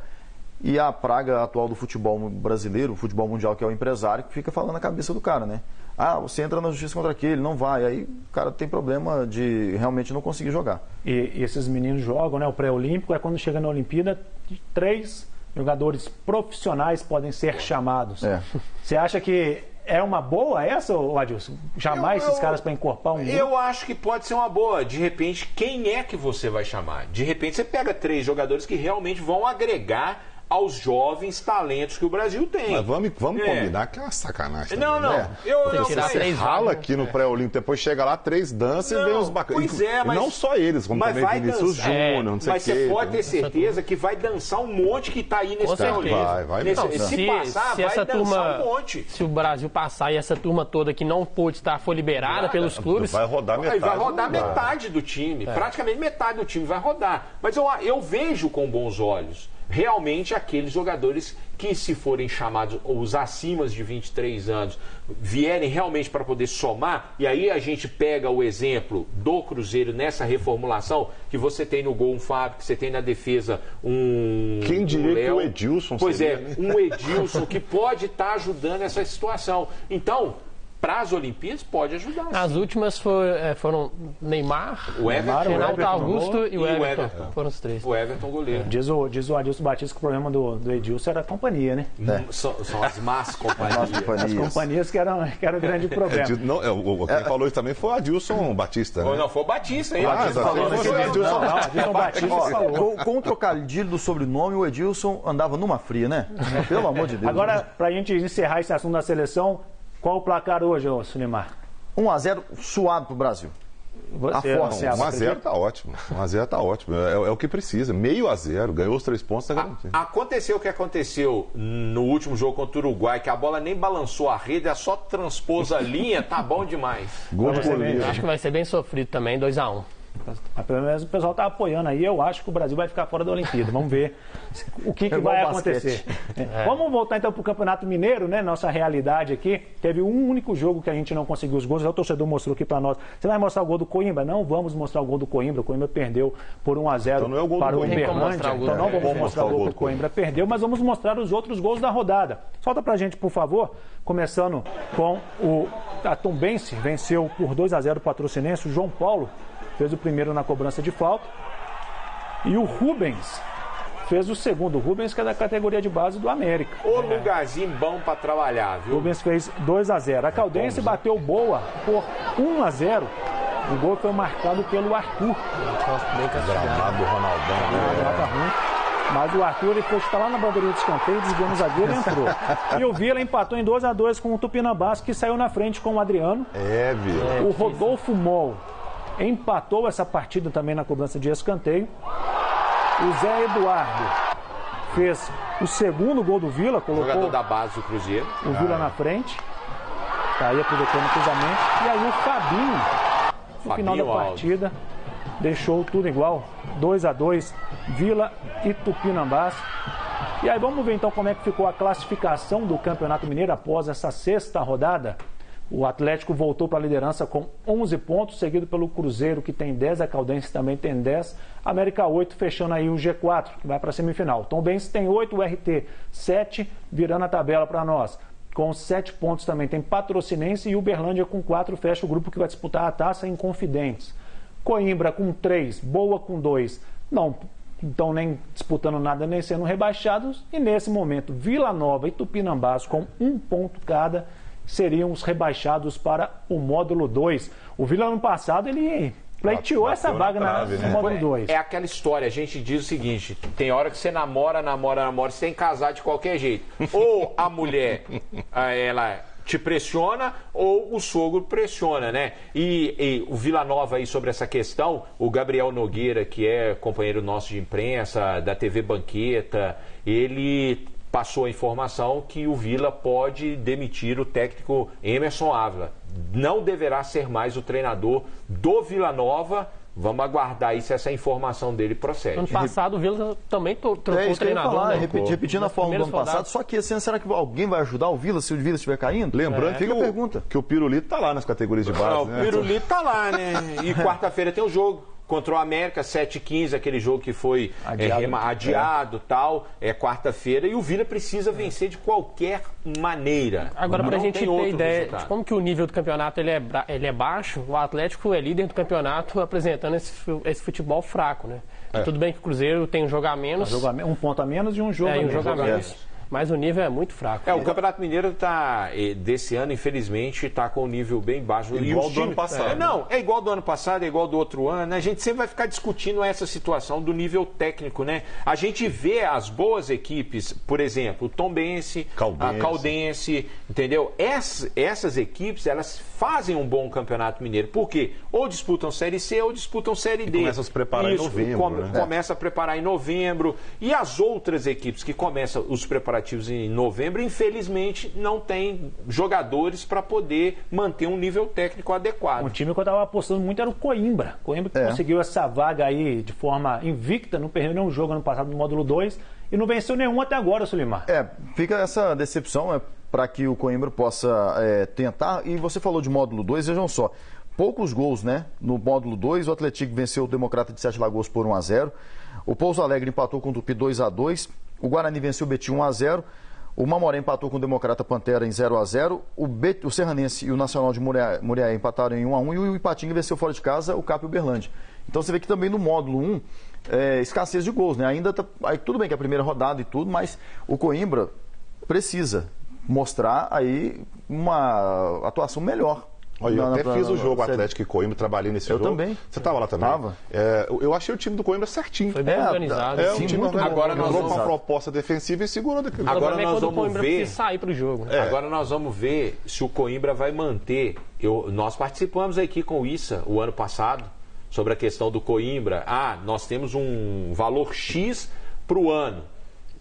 S5: E a praga atual do futebol brasileiro, o futebol mundial, que é o empresário, que fica falando na cabeça do cara, né? Você entra na justiça contra aquele, não vai. Aí o cara tem problema de realmente não conseguir jogar.
S1: E esses meninos jogam, né? O pré-olímpico é quando chega na Olimpíada, 3 jogadores profissionais podem ser chamados. Você acha que é uma boa essa, Adilson? Jamais esses caras para encorpar um grupo?
S3: Eu acho que pode ser uma boa. De repente, quem é que você vai chamar? De repente, você pega 3 jogadores que realmente vão agregar aos jovens talentos que o Brasil tem.
S4: Mas vamos combinar que é uma sacanagem.
S3: Não,
S4: também, né? Você rala aqui no pré-olímpico, depois chega lá, 3 danças e vem os bacanas.
S3: Pois é, mas
S4: não só eles, como também Vinícius Júnior, não sei o quê.
S3: Mas você pode ter certeza que vai dançar um monte que está aí nesse pré-olímpico. Se passar, vai dançar um monte.
S2: Se o Brasil passar e essa turma toda que não pôde estar foi liberada pelos clubes,
S4: vai rodar metade.
S3: Vai rodar metade do time. Praticamente metade do time vai rodar. Mas eu vejo com bons olhos realmente aqueles jogadores que, se forem chamados, os acima de 23 anos, vierem realmente para poder somar. E aí a gente pega o exemplo do Cruzeiro nessa reformulação, que você tem no gol um Fábio, que você tem na defesa um...
S4: Quem diria que o Edilson
S3: Pois
S4: seria,
S3: né? Um Edilson que pode estar ajudando essa situação. Então, para as Olimpíadas pode ajudar.
S2: As últimas foram Neymar,
S3: o Everton,
S2: Renato Augusto e o Everton. Foram os 3.
S3: O Everton goleiro.
S1: Diz o Adilson Batista que o problema do Edilson era a companhia, né?
S3: São as más companhias.
S1: As companhias que eram o grande problema.
S4: Quem falou isso também foi o Adilson Batista, né?
S3: Não, foi o Batista, hein?
S1: Adilson Batista falou.
S5: Com o trocadilho do sobrenome, o Edilson andava numa fria, né? Pelo amor de Deus.
S1: Agora, pra gente encerrar esse assunto da seleção, qual o placar hoje, Sulimar?
S5: 1-0 suado pro Brasil.
S4: 1-0 tá ótimo. 1-0 tá ótimo. É o que precisa. 0,5-0. Ganhou os 3 pontos, tá garantido.
S3: Aconteceu o que aconteceu no último jogo contra o Uruguai, que a bola nem balançou a rede, ela só transpôs a linha, tá bom demais.
S2: Gol de goleiro. Acho que vai ser bem sofrido também, 2-1.
S1: Mas pelo menos o pessoal está apoiando aí. Eu acho que o Brasil vai ficar fora da Olimpíada. Vamos ver o que vai acontecer. Vamos voltar então para o Campeonato Mineiro, né? Nossa realidade aqui. Teve um único jogo que a gente não conseguiu os gols. O torcedor mostrou aqui para nós. Você vai mostrar o gol do Coimbra? Não vamos mostrar o gol do Coimbra. O Coimbra perdeu por 1-0
S4: então não é o gol
S1: para
S4: do
S1: o Uberlândia. Então não vamos mostrar o gol do Coimbra. Perdeu, mas vamos mostrar os outros gols da rodada. Solta para a gente, por favor. Começando com a Tombense. Venceu por 2-0 o Patrocinense. O João Paulo fez o primeiro na cobrança de falta. E o Rubens fez o segundo. O Rubens, que é da categoria de base do América.
S3: O lugarzinho bom para trabalhar, viu?
S1: O Rubens fez 2-0. A Caldense bateu Boa por 1-0. O gol foi marcado pelo Arthur.
S4: Gramado do Ronaldão.
S1: Mas o Arthur, ele foi estar lá na bandeirinha de escanteio, desviou no zagueiro e entrou. E o Vila empatou em 2-2 com o Tupinambás, que saiu na frente com o Adriano.
S4: Vila.
S1: O Rodolfo Mol empatou essa partida também na cobrança de escanteio. O Zé Eduardo fez o segundo gol do Vila, colocou
S3: jogador da base do Cruzeiro.
S1: O Vila na frente. Tá aí aproveitando o cruzamento. E aí o Fabinho, no final da partida, deixou tudo igual. 2-2, Vila e Tupinambás. E aí vamos ver então como é que ficou a classificação do Campeonato Mineiro após essa sexta rodada. O Atlético voltou para a liderança com 11 pontos, seguido pelo Cruzeiro, que tem 10, a Caldense também tem 10, América 8, fechando aí o G4, que vai para a semifinal. Tombense tem 8, o RT 7, virando a tabela para nós. Com 7 pontos também tem Patrocinense e Uberlândia com 4, fecha o grupo que vai disputar a taça em Confidentes. Coimbra com 3, Boa com 2, não estão nem disputando nada, nem sendo rebaixados. E nesse momento, Vila Nova e Tupinambás com 1 ponto cada seriam os rebaixados para o módulo 2. O Vila, ano passado, ele pleiteou essa vaga no módulo 2.
S3: É aquela história, a gente diz o seguinte, tem hora que você namora, você tem que casar de qualquer jeito. Ou a mulher, ela te pressiona, ou o sogro pressiona, né? E o Vila Nova aí sobre essa questão, o Gabriel Nogueira, que é companheiro nosso de imprensa, da TV Banqueta, ele passou a informação que o Vila pode demitir o técnico Emerson Ávila. Não deverá ser mais o treinador do Vila Nova. Vamos aguardar aí se essa informação dele procede.
S2: Ano passado o Vila também trocou o treinador.
S5: Repetindo a forma do ano passado, só que assim, será que alguém vai ajudar o Vila se o Vila estiver caindo?
S4: Lembrando fica a pergunta que o Pirulito está lá nas categorias de base.
S3: O Pirulito está lá, né? E quarta-feira tem o jogo contra o América, 7h15, aquele jogo que foi adiado tal, é quarta-feira, e o Vila precisa vencer de qualquer maneira.
S2: Agora, para a gente ter ideia de como que o nível do campeonato ele é baixo, o Atlético é líder do campeonato apresentando esse futebol fraco, né? Tudo bem que o Cruzeiro tem um jogo a menos.
S1: Um ponto a menos e um jogo
S2: a menos. Mas o nível é muito fraco.
S3: O Campeonato Mineiro desse ano, infelizmente, está com um nível bem baixo.
S4: Igual do ano passado.
S3: É igual do ano passado, é igual do outro ano. A gente sempre vai ficar discutindo essa situação do nível técnico, né? A gente vê as boas equipes, por exemplo, o Tombense, a Caldense, entendeu? Essas equipes, elas fazem um bom Campeonato Mineiro. Por quê? Ou disputam Série C ou disputam Série D.
S4: Começa a se preparar em novembro.
S3: Começa a preparar em novembro. E as outras equipes que começam os preparativos em novembro, infelizmente, não tem jogadores para poder manter um nível técnico adequado.
S1: Um time que eu estava apostando muito era o Coimbra. Coimbra que conseguiu essa vaga aí de forma invicta, não perdeu nenhum jogo ano passado no módulo 2 e não venceu nenhum até agora, Sulimar.
S5: Fica essa decepção para que o Coimbra possa tentar. E você falou de módulo 2, vejam só, poucos gols, né? No módulo 2, o Atlético venceu o Democrata de Sete Lagoas por 1-0. O Pouso Alegre empatou com o Tupi 2-2. O Guarani venceu o Betim 1-0. O Mamoré empatou com o Democrata Pantera em 0-0. O Serranense e o Nacional de Muriaé empataram em 1-1. E o Ipatinga venceu fora de casa o Cap e o Uberlândia. Então você vê que também no módulo 1, escassez de gols, né? Ainda tudo bem que é a primeira rodada e tudo, mas o Coimbra precisa mostrar aí uma atuação melhor.
S4: Olha, eu até fiz o jogo Atlético e Coimbra, trabalhei nesse jogo.
S5: Eu também.
S4: Você estava lá também?
S5: Estava.
S4: Eu achei o time do Coimbra certinho.
S2: Foi bem organizado.
S4: Um time muito agora nós vamos com uma proposta defensiva e segurou daquele.
S3: Agora nós vamos ver.
S2: Sair para o jogo.
S3: Agora nós vamos ver se o Coimbra vai manter. Nós participamos aqui com o Issa o ano passado sobre a questão do Coimbra. Nós temos um valor X para o ano.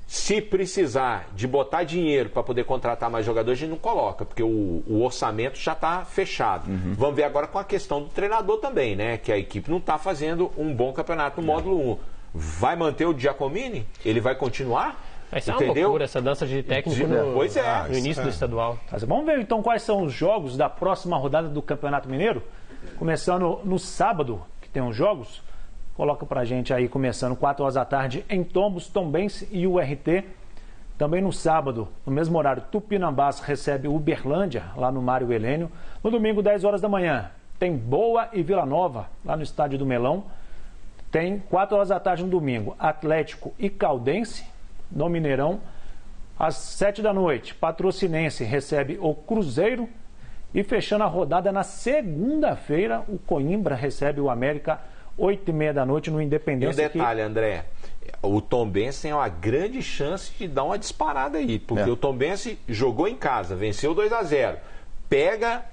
S3: Se precisar de botar dinheiro para poder contratar mais jogadores, a gente não coloca, porque o orçamento já está fechado. Vamos ver agora com a questão do treinador também, né? Que a equipe não está fazendo um bom campeonato no módulo 1. Vai manter o Giacomini? Ele vai continuar?
S2: Vai ser uma loucura essa dança de técnico no início do estadual.
S1: Mas vamos ver então quais são os jogos da próxima rodada do Campeonato Mineiro. Começando no sábado, que tem os jogos. Coloca pra gente aí, começando 4 horas da tarde, em Tombos, Tombense e URT. Também no sábado, no mesmo horário, Tupinambás recebe Uberlândia, lá no Mário Helênio. No domingo, 10 horas da manhã, tem Boa e Vila Nova, lá no Estádio do Melão. Tem 4 horas da tarde no domingo, Atlético e Caldense, no Mineirão. Às 7 da noite, Patrocinense recebe o Cruzeiro. E fechando a rodada na segunda-feira, o Coimbra recebe o América 8h30 da noite no Independência.
S3: E um detalhe, André, o Tombense tem uma grande chance de dar uma disparada aí, porque o Tombense jogou em casa, venceu 2-0, pega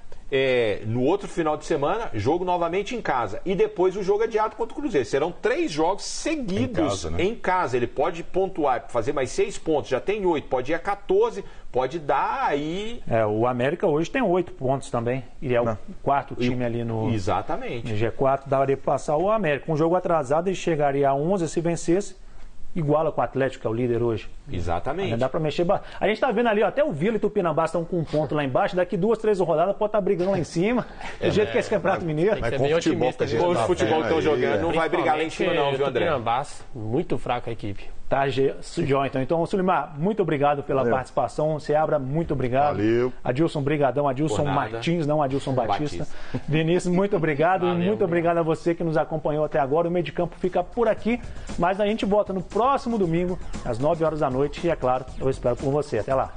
S3: no outro final de semana, jogo novamente em casa, e depois o jogo adiado contra o Cruzeiro. Serão 3 jogos seguidos em casa. Ele pode pontuar, fazer mais 6 pontos, já tem 8, pode ir a 14, pode dar aí...
S1: O América hoje tem 8 pontos também, e é o quarto time ali no...
S3: Exatamente.
S1: No G4, daria para passar o América. Com um jogo atrasado, ele chegaria a 11 se vencesse, iguala com o Atlético, que é o líder hoje.
S3: Exatamente.
S1: Ainda dá para mexer. A gente tá vendo ali, ó, até o Vila e Tupinambá estão com um ponto lá embaixo. Daqui 2, 3 rodadas pode estar brigando lá em cima. Do jeito que é esse Campeonato Mineiro.
S3: Mas com o futebol que estão jogando, não vai brigar lá em cima não, viu, André?
S2: Tupinambá, muito fraca a equipe.
S1: Tá, João, então, Sulimar, muito obrigado pela participação. Seabra, muito obrigado.
S4: Valeu.
S1: Adilson, brigadão. Adilson Martins, não Adilson Batista. Vinícius, muito obrigado. Valeu, muito obrigado a você que nos acompanhou até agora. O Meio de Campo fica por aqui, mas a gente volta no próximo domingo, às 9 horas da noite. E, é claro, eu espero por você. Até lá.